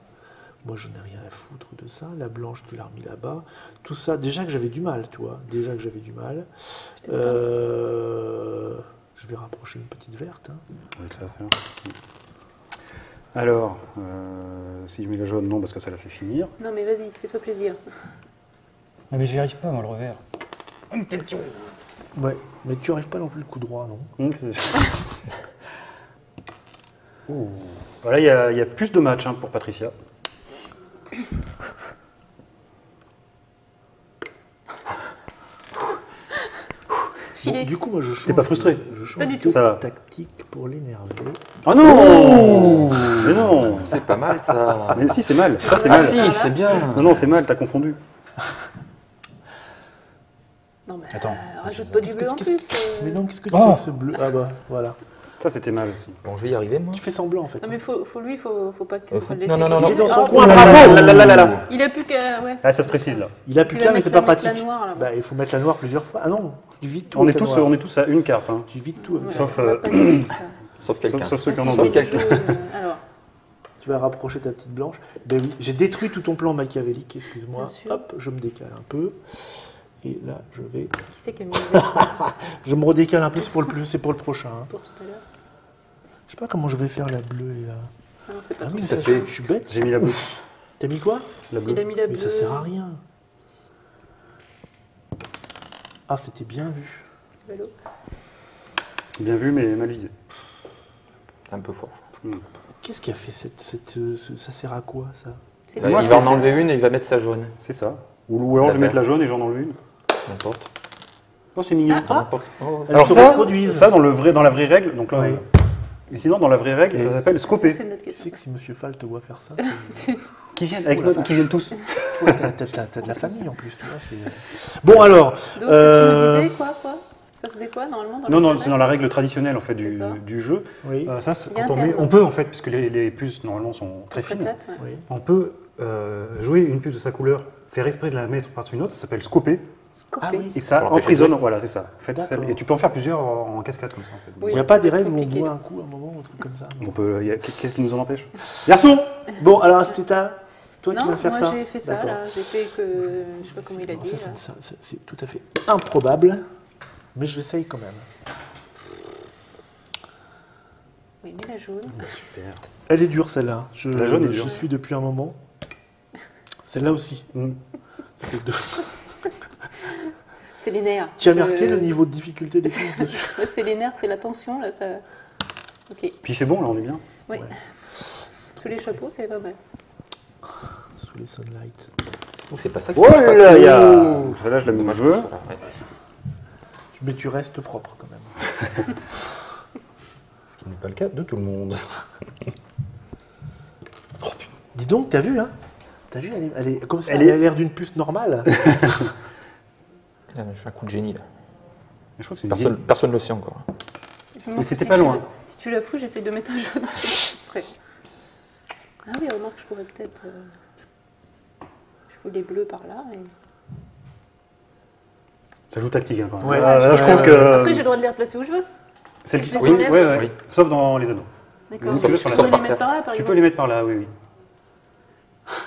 Moi, je n'ai rien à foutre de ça. La blanche, tu l'as remis là-bas. Tout ça, déjà que j'avais du mal, tu vois. Déjà que j'avais du mal. Je vais rapprocher une petite verte. Hein. Avec ça à faire. Alors, si je mets la jaune, non, parce que ça la fait finir. Non mais vas-y, fais-toi plaisir. Ah, mais j'y arrive pas, moi, le revers. Ouais, mais tu n'arrives pas non plus le coup droit, non? C'est sûr. Ouh. Voilà, il y a plus de matchs hein, pour Patricia. Bon, Filet. du coup, moi, je change. T'es pas frustré? Je change Pas du de tout. Ça va. tactique pour l'énerver. Oh non Mais non C'est pas mal ça. Mais si, c'est mal. Ça, c'est Ah mal. si, c'est bien. Non, non, c'est mal, t'as confondu. Non mais Attends. rajoute pas du bleu en qu'est-ce plus. Mais non, qu'est-ce que tu Oh. fais avec ce bleu? Ah bah, voilà. Ça, c'était mal aussi. Bon, je vais y arriver moi. Tu fais semblant, en fait. Non mais faut pas que. Faut- le laisser. non, non, non, Il est dans son Oh, coin, voilà. bravo! Il a plus qu'à. Ouais. Ah, ça se précise là. Il a plus Tu qu'un, vas mais c'est mettre pas la pratique. noire, là. Bah, il faut mettre la noire plusieurs fois. Ah non, tu vides tout. On est, avec la tous, noire. on est tous à une carte. Hein. Tu vides tout avec ça. Sauf, On va pas dire ça. Sauf quelqu'un. Sauf ceux qui en Ah, ont si, deux. Sauf quelqu'un. Alors, Tu vas rapprocher ta petite blanche. Ben oui, j'ai détruit tout ton plan machiavélique, excuse-moi. Bien sûr. Hop, je me décale un peu. Et là, je vais. qui c'est qui a mis le vert Je me redécale un peu, c'est pour le prochain. hein. pour tout à l'heure? Je sais pas comment je vais faire la bleue et la. Ah non, c'est pas Ah tout oui, ça ça, fait- je suis bête. J'ai mis la bleue. T'as mis quoi? La bleue. Il a mis la Mais bleue. ça sert à rien. Ah, c'était bien vu. Vélo. Bien vu, mais mal visé. Un peu fort. Qu'est-ce qui a fait ça sert à quoi, ça? C'est Ça, moi il qui va l'ai en fait. enlever une et il va mettre sa jaune. C'est ça. Ou alors je vais mettre la jaune et j'en enlève une. N'importe. Oh, c'est mignon. N'importe. Oh. Elle Alors se ça, reproduise. ça dans la vraie règle, donc là, Oui. et sinon dans la vraie règle, Et- ça s'appelle Ça, scoper. c'est notre Tu question. sais que si Monsieur Fall te voit faire ça, Qui viennent avec Oh la nous, qui viennent tous. toi, t'as de la famille en plus, tu vois. Bon alors, Donc, tu Euh, me disais quoi Ça faisait quoi normalement dans Non, le non, jeu c'est dans la règle traditionnelle en fait D'accord. du jeu. oui, Ça, c'est Il y a quand un on met, terme. on peut en fait, puisque les puces normalement sont très Très fines, plate, ouais. oui. on peut jouer une puce de sa couleur, faire exprès de la mettre par-dessus une autre, ça s'appelle scoper, Scopé. Ah oui. et ça Pour empêcher emprisonne, de jouer. voilà, c'est ça. Faites D'accord. celle- et tu peux en faire plusieurs en cascade comme ça en fait. Oui. Il n'y a pas des c'est règles où on compliqué. boit un coup à un moment, un truc comme ça. On peut, qu'est-ce qui nous en empêche? Garçon. Bon, alors c'était toi qui Non, vas faire moi ça. j'ai fait ça, D'accord. là. J'ai fait que. Je sais pas comment il a Non, dit. ça, là. c'est tout à fait improbable, mais je l'essaye quand même. Oui, mais la jaune. Super. Elle est dure celle-là. La jaune est dure. J'y suis depuis un moment. Celle-là aussi. Mm. Ça fait deux. C'est les nerfs. Tu as marqué le niveau de difficulté des films dessus? Ouais, c'est les nerfs, c'est la tension, là. Ça... Ok. Puis il fait bon, là, on est bien. Oui. Ouais. Sous les chapeaux, c'est pas mal. Sous les sunlight. Oh, c'est pas ça qu'il Oh faut que je fasse. là, il y a. Oh. Celle-là, je la mets où Dommage je que veux. ce soit là, ouais. Mais tu restes propre quand même. Ce qui n'est pas le cas de tout le monde. Dis donc, t'as vu, hein? T'as vu, elle est comme ça, Elle elle est- a l'air d'une puce normale. Ah, je fais un coup de génie là. Je crois que c'est une Personne le sait encore. Je c'était si pas tu loin. le- Si tu la fous, j'essaie de mettre un jaune après. Ah oui, remarque, je pourrais peut-être. Je fous les bleus par là. Et... Ça joue tactique, hein, quand même. Ouais. Là, je Ouais, trouve ouais. que. Après, j'ai le droit de les replacer où je veux. Celles qui je sont. les enlève. Ouais, ouais. Oui. Sauf dans les anneaux. D'accord. Si tu veux, sur la Je peux droite. les mettre par là, par Tu exemple. peux les mettre par là, oui,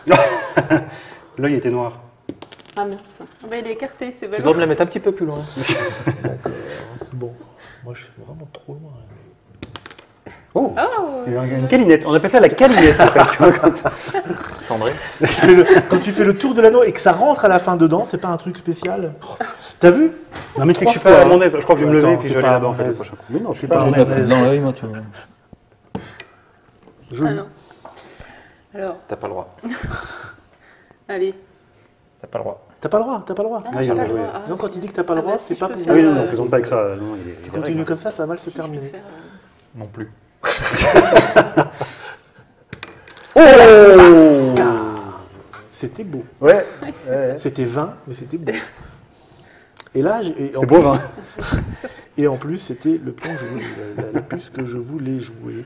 oui. L'œil était noir. Ah mince. Ah bah, il est écarté, c'est Tu valable. dois me la mettre un petit peu plus loin. D'accord. Bon, moi je suis vraiment trop loin. Oh, Oh, il y a une câlinette. On appelle ça la câlinette, en fait. Tu vois, comme ça. Cendré. Quand tu fais le tour de l'anneau et que ça rentre à la fin dedans, c'est pas un truc spécial. T'as vu? Non, mais c'est que je suis Trois pas à fois, mon aise. Je crois que je vais me lever et Attends, puis t'es je vais pas aller à là-bas, en mon fait, le aise. prochain coup. Mais non, je suis T'es pas à pas mon à mon aise. aise. Dans l'œil, moi, tu vois. Joli. Ah non. Alors, T'as pas le droit. allez. T'as pas le droit. T'as pas le droit, t'as pas le droit. Ah, Ah, il j'ai en a pas le joué. droit. Ah, Non, quand il dit que t'as pas le Ah, droit, bah, c'est si pas je peux pour. faire, Ah oui, non, non, Euh, plaisante pas avec ça. Non, il est Tu des règles. continues comme ça va mal se si, je peux terminer. faire, Non plus. Oh C'était beau. Ouais, Ouais, c'est ouais. C'était 20, mais c'était beau. Et là, C'était beau, hein. Et en plus, c'était le plan que je voulais, la puce que je voulais jouer.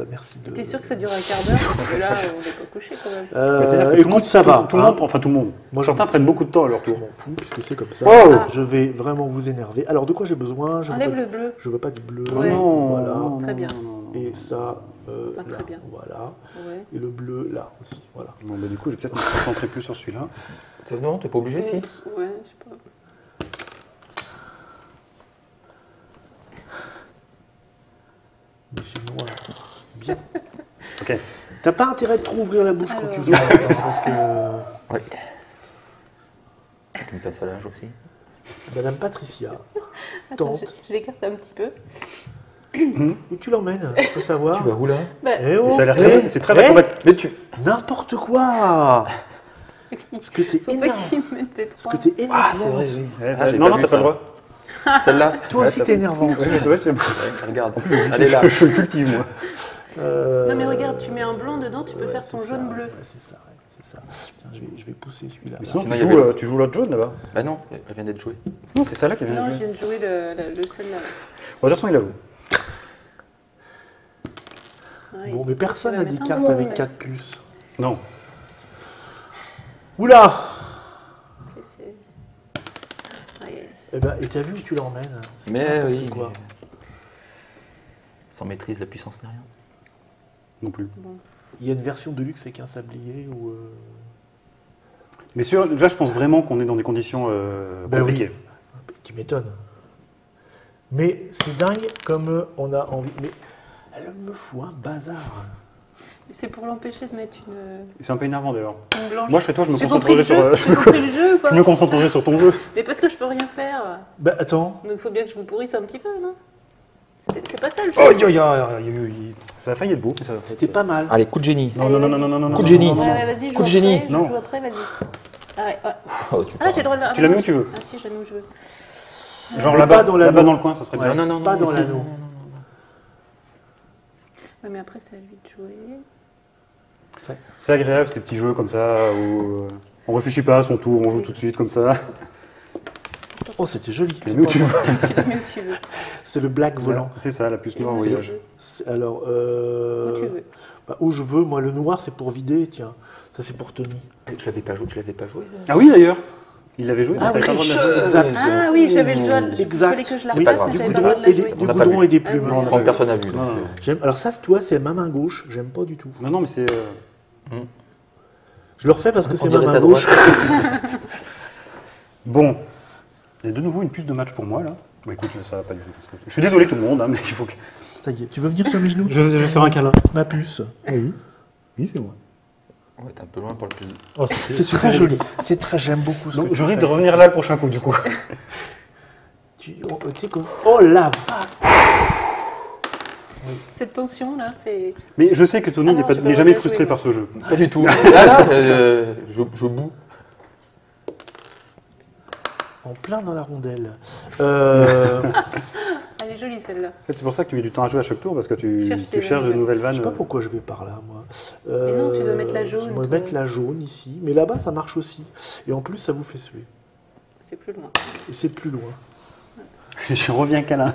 Merci de. T'es sûr que ça dure un quart d'heure? Parce que là, on n'est pas couché quand même. Mais c'est-à-dire que tout le écoute, monde, ça va. Tout le hein. monde, enfin tout le monde. Moi, Certains je- prennent beaucoup de temps à leur Je tour. m'en fous, puisque c'est comme ça. Oh Je vais vraiment vous énerver. Alors, de quoi j'ai besoin? Enlève le bleu. Je veux pas du bleu. Ouais. Non, Voilà. non, Très bien. non, non, non. Et ça, Ah, très là. bien. Voilà. Ouais. Et le bleu, là aussi. Voilà. Bon, bah, du coup, je vais peut-être me concentrer plus sur celui-là. Non, t'es pas obligé, si. Ouais, je sais pas. Mais c'est noir. Bien. Ok. T'as pas intérêt de trop ouvrir la bouche quand Alors. tu joues. Hein, parce que Ouais. Tu me passes à l'âge aussi. Madame Patricia, Attends, tente. je l'écarte un petit peu. Où tu l'emmènes? Je peux savoir. Tu vas où là? Bah, Eh oh, Et ça a l'air eh, très, c'est très eh, acrobatique. Mais tu. N'importe quoi. Ce que t'es faut pas énervé. qu'il mette tes Ce trois. que t'es énervant. Ah, c'est vrai, oui. Ouais, Ah, j'ai non, non, vu t'as pas ça. le droit. Celle-là. Toi aussi, t'es énervant. Ouais, je sais, ouais, je sais. Ouais, regarde. Elle est là. Je le cultive, moi. Non mais regarde, tu mets un blanc dedans, tu peux ouais, faire ton c'est jaune ça, bleu. ouais, c'est ça, ouais, c'est ça. Tiens, je vais pousser celui-là. Mais là. sinon, Sinon, tu il y avait joues, l'autre. tu joues l'autre jaune là-bas. Bah non, elle vient d'être jouée. Non, c'est celle-là qui vient Non, de je jouer. viens de jouer le celle-là. Bon, de toute façon, il la joue. Ouais, Bon, mais personne tu vas n'a des mettre un cartes bleu, avec ouais. 4 puces. Non. Oula. Ok, c'est- Ouais. Eh ben, et t'as vu où tu l'emmènes? C'est Mais n'importe oui. quoi. mais- Sans maîtrise, la puissance n'est rien. Non plus. Il y a une version de luxe avec un sablier ou. Mais là, je pense vraiment qu'on est dans des conditions Ben compliquées. oui. Tu m'étonnes. Mais c'est dingue comme on a envie. Mais elle me fout un bazar. C'est pour l'empêcher de mettre C'est un peu énervant d'ailleurs. une blanche. Moi, je serais toi, je me J'ai compris concentrerais le sur, jeu, j'ai compris le jeu quoi. je me concentrerais sur ton jeu. Mais parce que je peux rien faire. Bah attends. Donc il faut bien que je vous pourrisse un petit peu, non? C'est pas ça le jeu. Oh, ça a failli être beau, mais ça a C'était pas mal. Allez, coup de génie. Non, non, non, non, non, non, non. Coup de génie. Ouais, ouais, vas-y, Coup de joue génie. après, Non. je joue après, vas-y. Ah, ouais, ouais. Oh, tu Ah, j'ai le droit de la... Tu la mets non, où tu veux. Ah si, je la mets où je veux. Genre Mais là-bas, pas dans l'anneau. là-bas dans le coin, ça serait Ouais. bien. Non, non, non. Pas non, dans ici. l'anneau. Ouais, mais après, c'est à lui de jouer. C'est agréable ces petits jeux comme ça où on réfléchit pas à son tour, on joue tout de suite comme ça. Oh, c'était joli. Tu les mets où tu veux. Tu la mets où tu veux. C'est le black volant. C'est ça, la puce noire en Où voyage. Alors, tu veux. bah, où je veux, moi, le noir, c'est pour vider, tiens. Ça, c'est pour Tony. Je l'avais pas joué, je l'avais pas joué. Ah oui d'ailleurs, il l'avait joué. Ah t'avais pas le droit de la jouer. Exact. Ah oui, j'avais le doigt. Il Exact. fallait que je la Oui, pas repasse, grave. mais du j'avais pas le goudron droit de la et des, jouer. On du n'a pas goudron vu. et des Ah, plumes. oui. Grande personne n'a vu. Non, Donc, non, non. Alors ça, toi, c'est ma main gauche. J'aime pas du tout. Non, non, mais c'est. Je le refais parce que On c'est ma dirait main ta gauche. droite. Bon, il y a de nouveau une puce de match pour moi là. Bah écoute, ça va pas du tout. Parce que... Je suis désolé tout le monde, hein, mais il faut que... Ça y est, tu veux venir sur mes genoux? Je vais faire un câlin. Ma puce. Oui. Oui, c'est moi. Ouais, t'es un peu loin pour le plus. Oh, C'est très joli. C'est très, j'aime beaucoup ce Donc que je tu risque fais. de revenir là le prochain coup du coup. Tu sais quoi? Oh la vache! Cette tension là, c'est. Mais je sais que Tony Ah n'est non, pas- je peux n'est jamais pas frustré jouer, par ce jeu. Pas du tout. Là, je boue. En plein dans la rondelle. Elle est jolie celle-là. En fait, c'est pour ça que tu mets du temps à jouer à chaque tour parce que tu Cherche des cherches de nouvelles. nouvelles Je vannes. sais pas pourquoi je vais par là, moi. Mais non, tu dois mettre la jaune, Je dois toi. mettre la jaune ici. Mais là-bas, ça marche aussi. Et en plus, ça vous fait suer. C'est plus loin. Et c'est plus loin. Je reviens câlin.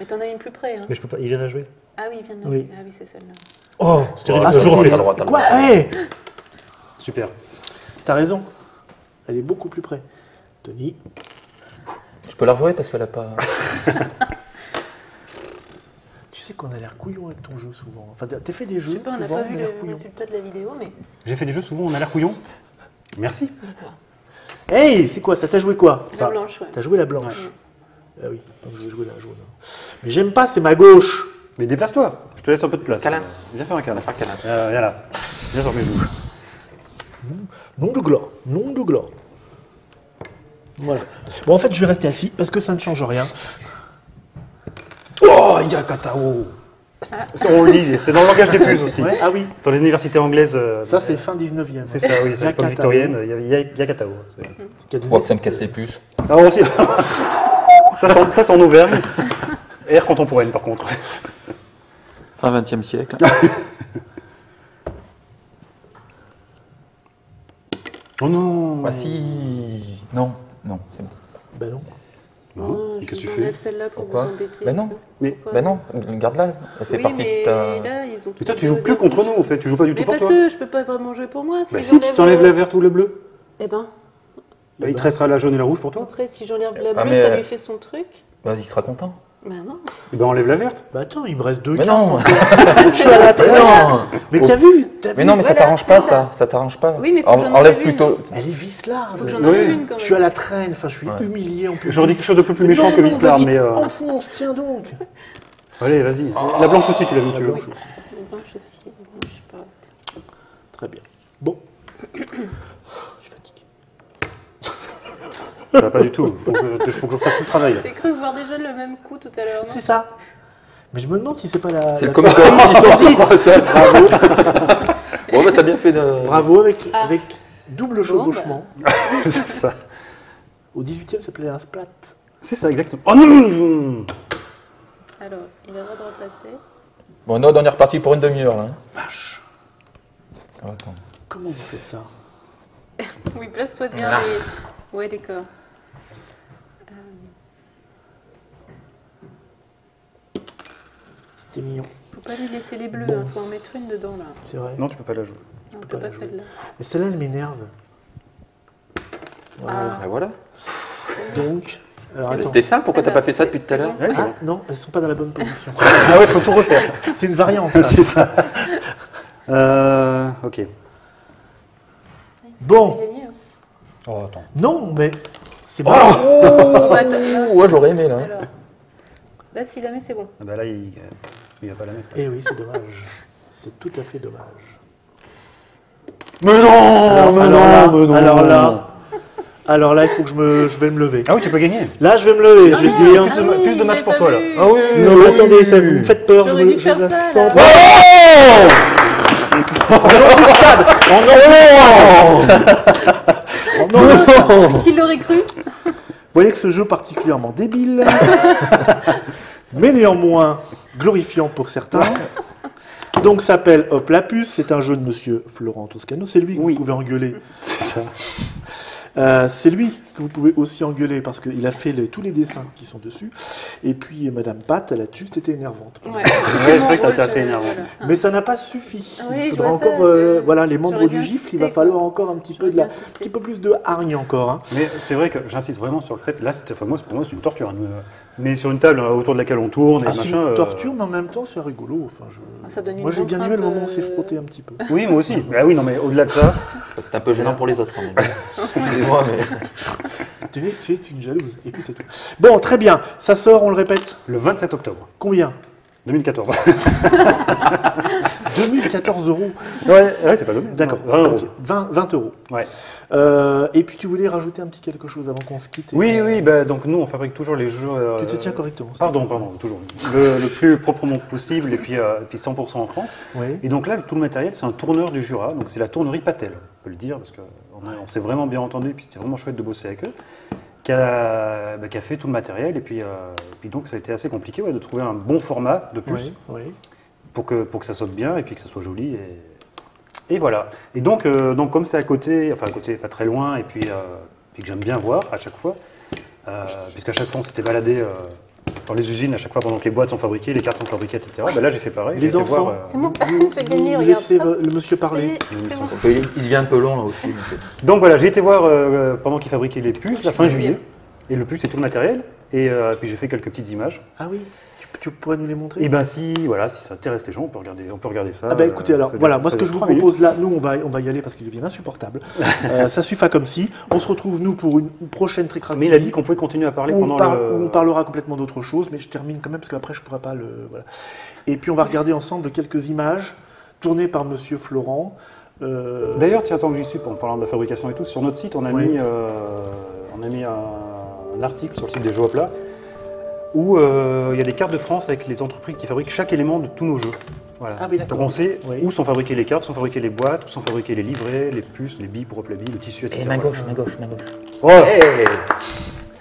Mais t'en as une plus près, hein. Mais je peux pas. Il vient à jouer. Ah oui, il vient de là. Oui. Ah oui, c'est celle-là. Oh, c'est terrible. Ah, je c'est refais terrible. ça. droite, à Quoi? droite. Hé! Super. T'as raison. Elle est beaucoup plus près. Tony. Je peux la rejouer parce qu'elle a pas. Tu sais qu'on a l'air couillon avec ton jeu souvent. Enfin, t'as fait des Je jeux, sais pas, on n'a souvent, pas on vu a le l'air couillon. résultat de la vidéo, mais. J'ai fait des jeux souvent, on a l'air couillon. Merci. D'accord. Hey, c'est quoi ça? T'as joué quoi? La Ça. blanche, ouais. T'as joué la blanche. Ah oui, donc je vais jouer la jaune. Mais j'aime pas, c'est ma gauche. Mais déplace-toi, je te laisse un peu de place. Câlin. Viens faire un câlin. Faire câlin. Viens là. Viens sur mes genoux. Nom de glas, nom de glas. Voilà. Bon, en fait, je vais rester assis parce que ça ne change rien. Oh, Yakatao. On le dit, c'est dans le langage des puces aussi. Ouais, ah oui, Dans les universités anglaises. ça c'est fin 19e. C'est ça, oui, c'est l'époque Yakatao. victorienne, il y a Yakatao. Oh, ça me casse les puces. Ah, aussi. Ça, c'est en Auvergne. Air contemporaine, par contre. Fin 20e siècle. Oh non. Ah si. Non, non, c'est bon. Ben non. Non. Oh, Et je qu'est-ce que tu vous fais enlève celle-là pour Pourquoi vous embêter. Ben non. Mais- Pourquoi Ben non, garde-la. Elle fait Oui, partie mais de ta. là, ils ont Mais toi, tout tu joues posé. que contre nous, en fait. Tu joues pas du tout Mais pour parce toi. que je peux pas vraiment jouer pour moi. Bah si, tu j'enlève t'enlèves la verte ou le bleu. Eh ben, Bah, il te restera la jaune et la rouge pour toi. après, si j'enlève la Ah, bleue, mais, ça lui fait son truc. Bah, il sera content. Ben non. Et ben enlève la verte. Bah attends, il me reste deux Mais cartes. non. Je suis à la Mais traîne. non. Mais Oh. t'as vu, Mais non, mais ça Voilà, t'arrange c'est pas, ça. ça t'arrange pas. Oui, mais faut que j'en Enlève enlève plutôt. Elle est vislarde. Faut que j'en Oui. enlève une quand Je suis à même. la traîne, enfin je suis Ouais. humilié en plus. J'aurais dit quelque chose de peu plus méchant Non, que non, Vislar, vas-y, mais. enfonce, tiens donc. Allez, vas-y. La blanche aussi, tu l'as vu, La tu veux. blanche aussi. La blanche aussi. La blanche, je sais pas. Très bien. Bon. Je suis fatigué. Ça va pas du tout. Faut que je fasse tout le travail. là. J'ai cru voir déjà le même coup tout à l'heure. non C'est ça. Mais je me demande si c'est pas la. C'est la- le Comic Con qui sortit. Ça. Bravo. Bon, bah t'as bien fait de. Bravo avec, Ah. avec double chevauchement. C'est ça. Au 18e, ça s'appelait un splat. C'est ça, exactement. Oh non. Alors, il a le droit de repasser. Bon, non, on est reparti pour une demi-heure là. Hein. Vache. Oh, attends. Comment vous faites ça? Oui, place-toi bien. Ah. Et... Ouais, d'accord. C'était mignon. Faut pas lui laisser les bleus, Bon. hein. Faut en mettre une dedans là. C'est vrai. Non, tu peux pas la jouer. Non, on pas peut la pas jouer. celle-là. Et celle-là, elle m'énerve. Voilà. Bah voilà. Donc. Alors, attends. C'était simple, pourquoi t'as pas fait ça depuis tout à l'heure? Ouais, c'est Ah bon. non, elles sont pas dans la bonne position. Ah ouais, faut tout refaire. C'est une variante. Ça. C'est ça. Ok. Bon. C'est gagné. Hein. Oh, attends. Non, mais c'est bon. Oh, bah, t'as- Ouais, j'aurais aimé là. Hein. Alors, là, s'il la met, c'est bon. Ah bah là, il va pas la mettre. Eh oui, c'est dommage. C'est tout à fait dommage. Mais non, alors là, il faut que je vais me lever. Ah oui, tu peux gagner. Là, je vais me lever. Ah je vais non, dire. ah oui, plus de matchs j'ai pour pas toi, là. vu. Ah oui. Non, mais attendez, ça vous me faites peur. J'aurais dû faire la ça, sens. là. Oh non. Qui l'aurait cru? Vous voyez que ce jeu particulièrement débile, mais néanmoins glorifiant pour certains, donc s'appelle Hop la puce. C'est un jeu de monsieur Florent Toscano. C'est lui que Oui. vous pouvez engueuler. C'est ça. C'est lui que vous pouvez aussi engueuler parce qu'il a fait tous les dessins qui sont dessus. Et puis Madame Pat, elle a juste été énervante. Ouais, Ouais, c'est vrai que t'as été assez Voilà. énervant. Mais ça n'a pas suffi. Ah oui, Il je faudra vois ça, encore, voilà, les membres j'aurais du bien gifle, il va insisté, falloir quoi. encore un petit peu J'aurais de la, bien insisté. un petit peu plus de hargne encore. Hein. Mais c'est vrai que j'insiste vraiment sur le fait, là, pour moi, c'est une torture. Hein, mais sur une table autour de laquelle on tourne et Ah, c'est machin. une torture, mais en même temps, c'est rigolo. Enfin, Ah, ça donne une Moi, j'ai bien aimé le moment où on s'est contrainte, frotté un petit peu. Oui, moi aussi. Ah oui, non, mais au-delà de ça, C'est un peu gênant pour les autres quand même. Excusez-moi, mais. Tu es une jalouse, et puis c'est tout. Bon, très bien. Ça sort, on le répète. le 27 octobre Combien 2014. 2014 euros. ouais, c'est pas donné. D'accord. Non, 20 euros. Ok. 20 euros. Ouais. Et puis tu voulais rajouter un petit quelque chose avant qu'on se quitte. Oui, bah, donc nous, on fabrique toujours les jeux. Tu te tiens correctement. Pardon, toujours. Le plus proprement possible et puis 100% en France. Oui. Et donc là, tout le matériel, c'est un tourneur du Jura, donc c'est la tournerie Patel, on peut le dire, parce qu'on s'est vraiment bien entendu, et puis c'était vraiment chouette de bosser avec eux, qui a fait tout le matériel, et puis donc ça a été assez compliqué de trouver un bon format de puce Oui. pour que ça saute bien, et puis que ça soit joli, et voilà. Et donc comme c'était à côté, pas très loin, et puis que j'aime bien voir à chaque fois, puisqu'à chaque fois on s'était baladé dans les usines, à chaque fois pendant que les boîtes sont fabriquées, les cartes sont fabriquées, etc. Là j'ai fait pareil. Les j'ai été enfants, voir, C'est moi, Vous- j'ai gagné, vous regarde. laissez Hop, le monsieur parler. c'est bon. Il devient un peu long là aussi. Donc voilà, j'ai été voir pendant qu'ils fabriquaient les puces, la fin juillet, et le puce c'est tout le matériel, et puis j'ai fait quelques petites images. Ah oui. Tu pourrais nous les montrer Et ben si ça intéresse les gens, on peut regarder ça. Ah bah écoutez, alors ça voilà, dure- moi ça ce que dure je vous 3 minutes. propose là, nous on va y aller parce qu'il devient insupportable. Ça suffit comme si. On se retrouve nous pour une prochaine Trick Rack Mais il a dit qu'on pouvait continuer à parler où pendant on parlera complètement d'autre chose, mais je termine quand même parce qu'après je pourrais pas le. Voilà. Et puis on va regarder ensemble quelques images tournées par Monsieur Florent. D'ailleurs, tiens, tant que j'y suis, en parlant de la fabrication et tout, sur notre site, on a Oui. mis un article sur le site des Jeux à plat où il y a des cartes de France avec les entreprises qui fabriquent chaque élément de tous nos jeux. Voilà. Ah oui, d'accord. Donc on sait Oui. où sont fabriquées les cartes, où sont fabriquées les boîtes, où sont fabriqués les livrets, les puces, les billes pour hop la bille, le tissu, etc. Et main gauche, main gauche, main gauche. Oh Hey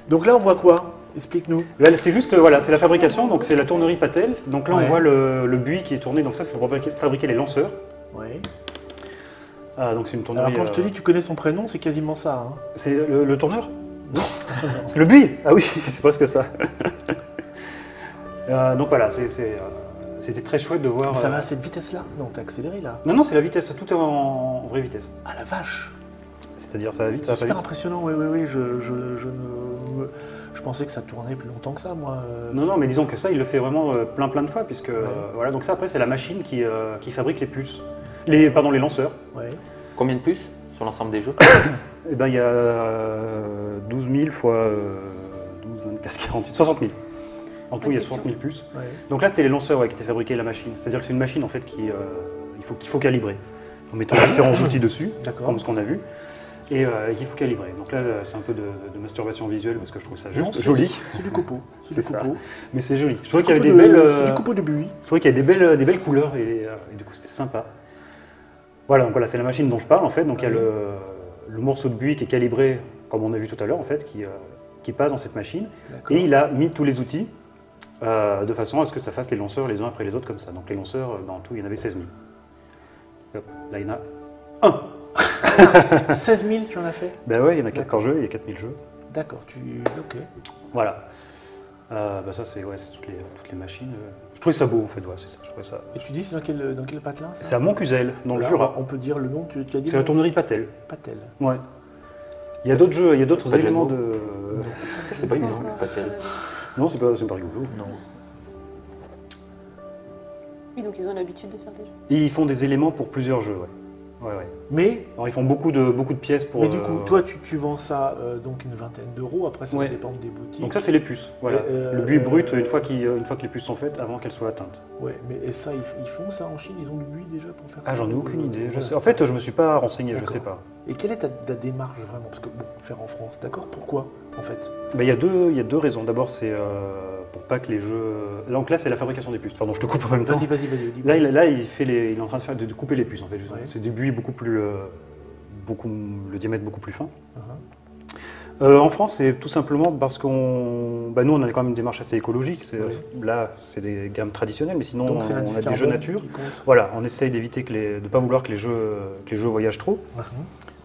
Donc là on voit quoi Explique-nous. Là, c'est juste, voilà, c'est la fabrication, donc c'est la tournerie Patel. Donc là, Ouais. on voit le buis qui est tourné, donc ça, c'est pour fabriquer les lanceurs. Oui. Donc c'est une tournerie. Alors quand je te dis tu connais son prénom, c'est quasiment ça. Hein. C'est le tourneur Non. Le buis Ah oui, c'est presque ça. Donc voilà, c'était très chouette de voir. Mais ça va à cette vitesse-là Non, t'as accéléré là. Non, c'est la vitesse, tout est en vraie vitesse. Ah la vache. C'est-à-dire, ça va vite, ça C'est va pas super vite. impressionnant. Oui. Je pensais que ça tournait plus longtemps que ça, moi. Non, mais disons que ça, il le fait vraiment plein de fois, puisque voilà. Donc ça, après, c'est la machine qui fabrique les puces, les lanceurs. Ouais. Combien de puces sur l'ensemble des jeux? Eh ben, il y a 12 000 fois 12, 24, 48, 60 000. En tout, il y a 60 000 puces. Ouais. Donc là, c'était les lanceurs qui étaient fabriqués la machine. C'est-à-dire que c'est une machine en fait qu'il faut calibrer en mettant différents outils dessus, D'accord. comme ce qu'on a vu, et qu'il faut calibrer. Donc là, c'est un peu de masturbation visuelle parce que je trouve ça Non, juste c'est- joli, C'est du copeau. C'est C'est du ça. copeau. mais c'est joli. Je trouvais qu'il y avait Copeau des de- belles, C'est du copeau de buis. je trouvais qu'il y avait des belles couleurs et du coup, c'était sympa. Voilà, donc voilà, c'est la machine dont je parle en fait. Donc il y a le morceau de buis qui est calibré, comme on a vu tout à l'heure en fait, qui passe dans cette machine. D'accord. Et il a mis tous les outils de façon à ce que ça fasse les lanceurs les uns après les autres comme ça. Donc les lanceurs, en tout, il y en avait 16 000. Hop, là, il y en a un. 16 000, tu en as fait Ben ouais, il y en a 4 D'accord. par jeu, il y a 4000 jeux. D'accord. Ok. Voilà. Ça, c'est toutes les machines. Je trouvais ça beau en fait, ouais, c'est ça. Je trouvais ça. Et tu dis, c'est dans quel patelin ça C'est à Montcuzel, dans le Là, Jura. On peut dire le nom, tu as dit C'est la tournerie Patel. Patel. Ouais. Il y a d'autres jeux, il y a d'autres Pas de éléments jeu de. C'est pas évident, Encore, pas tel. Non, c'est pas rigolo. Non. Oui, donc ils ont l'habitude de faire des jeux. Et ils font des éléments pour plusieurs jeux, ouais. Ouais. Mais, Alors ils font beaucoup de pièces pour. du coup, toi, tu vends ça donc une vingtaine d'euros. Après, ça va Ouais. dépendre des boutiques. Donc ça, c'est les puces. Voilà. Et, le buis brut, une fois que les puces sont faites, avant qu'elles soient atteintes. Ouais, mais et ça, ils font ça en Chine. Ils ont du buis déjà pour faire ça. Ah, j'en ai aucune idée. Je Voilà, sais. En fait, je me suis pas renseigné, je D'accord. sais pas. Et quelle est ta démarche vraiment? Parce que bon, faire en France, d'accord? Pourquoi en fait? Il y a deux raisons. D'abord, c'est pour pas que les jeux. Donc là, c'est la fabrication des puces. Pardon, je te coupe en même temps. Vas-y. Là, il est en train de couper les puces en fait. Justement. Ouais. C'est du buis beaucoup plus, le diamètre beaucoup plus fin. Uh-huh. En France, c'est tout simplement parce nous, on a quand même une démarche assez écologique. Ouais. Là, c'est des gammes traditionnelles, mais sinon, Donc c'est on a l'indice des jeux carbone nature. qui compte. Voilà, on essaye d'éviter de ne pas vouloir que les jeux voyagent trop. Uh-huh.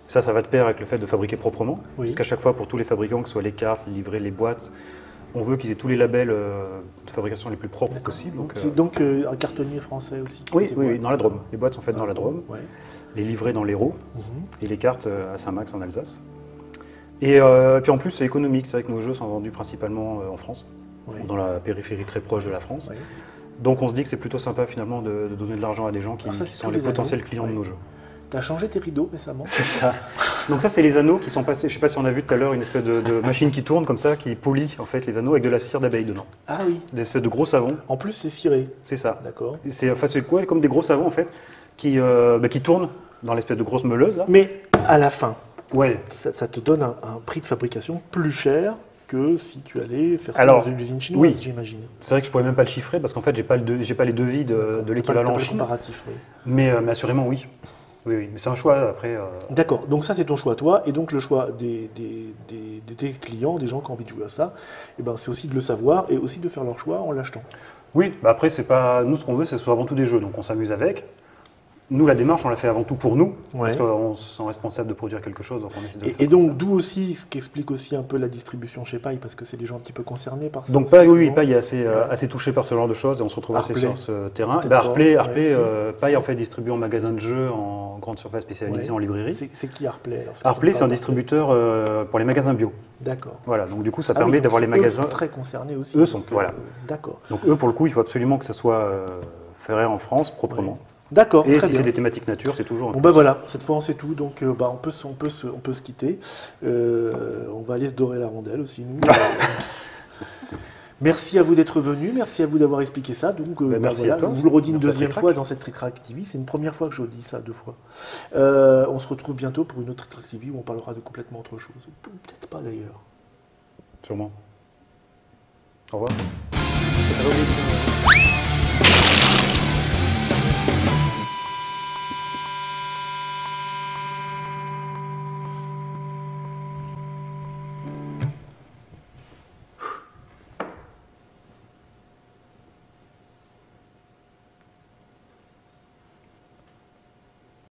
Ça va de pair avec le fait de fabriquer proprement. Oui. Parce qu'à chaque fois, pour tous les fabricants, que ce soit les cartes, les livrets, les boîtes, on veut qu'ils aient tous les labels de fabrication les plus propres possibles. Donc, C'est donc un cartonnier français aussi qui oui, fait des oui, boîtes. dans la Drôme. Les boîtes sont faites dans la Drôme, Ouais. les livrets dans l'Hérault Mhm. et les cartes à Saint-Max en Alsace. Et puis en plus, c'est économique. C'est vrai que nos jeux sont vendus principalement en France, Ouais. ou dans la périphérie très proche de la France. Ouais. Donc on se dit que c'est plutôt sympa finalement de donner de l'argent à des gens qui, Alors ça, qui c'est sont tous les les potentiels anneaux. clients de Ouais. nos jeux. T'as changé tes rideaux récemment? C'est ça. Donc ça, c'est les anneaux qui sont passés. Je sais pas si on a vu tout à l'heure une espèce de machine qui tourne comme ça, qui polie en fait les anneaux avec de la cire d'abeille dedans. Ah oui. Des espèces de gros savons. En plus, c'est ciré. C'est ça. D'accord. Et c'est quoi comme des gros savons en fait qui tournent dans l'espèce de grosse meuleuse là. Mais à la fin, Ouais. ça te donne un prix de fabrication plus cher que si tu allais faire ça Alors, dans une usine chinoise, oui. j'imagine. C'est vrai que je pourrais même pas le chiffrer parce qu'en fait, j'ai pas les devis de l'équivalent en Pas le Chine. comparatif, oui. Mais assurément oui. Oui, oui. Mais c'est un choix après. D'accord, donc ça c'est ton choix toi, et donc le choix des tes clients, des gens qui ont envie de jouer à ça, et ben, c'est aussi de le savoir et aussi de faire leur choix en l'achetant. Oui. Bah après, c'est pas nous ce qu'on veut, c'est que ce soit avant tout des jeux. Donc on s'amuse avec. Nous, la démarche, on l'a fait avant tout pour nous, Ouais. parce qu'on se sent responsable de produire quelque chose, donc on essaie de le Et faire comme donc ça. d'où aussi ce qui explique aussi un peu la distribution chez Paille, parce que c'est des gens un petit peu concernés par ça. Donc aussi, Paille, oui, souvent. Paille est assez touché par ce genre de choses, et on se retrouve assez Harpley. sur ce terrain. Et D'accord. Harpley, Ouais, si. Paille en fait distribué en magasin de jeux, en grande surface spécialisée, Ouais. en librairie. C'est qui Harpley alors? Harpley, c'est un Harpley. distributeur pour les magasins bio. D'accord. Voilà, donc du coup, ça Ah oui, permet donc d'avoir les eux magasins. sont très concernés aussi. Eux sont- donc, voilà. D'accord. Donc eux, pour le coup, il faut absolument que ça soit fait en France, proprement. D'accord, Et très si bien. c'est des thématiques nature, c'est toujours un Bon plus. ben voilà, cette fois on sait tout, donc on peut se quitter. On va aller se dorer la rondelle aussi, nous. Merci à vous d'être venus, merci à vous d'avoir expliqué ça. Donc, merci à toi. je vous le redis une Merci à deuxième Trick fois Track. dans cette Trick Track TV. C'est une première fois que je dis ça 2 fois. On se retrouve bientôt pour une autre Trick Track TV où on parlera de complètement autre chose. Peut-être pas d'ailleurs. Sûrement. Au revoir.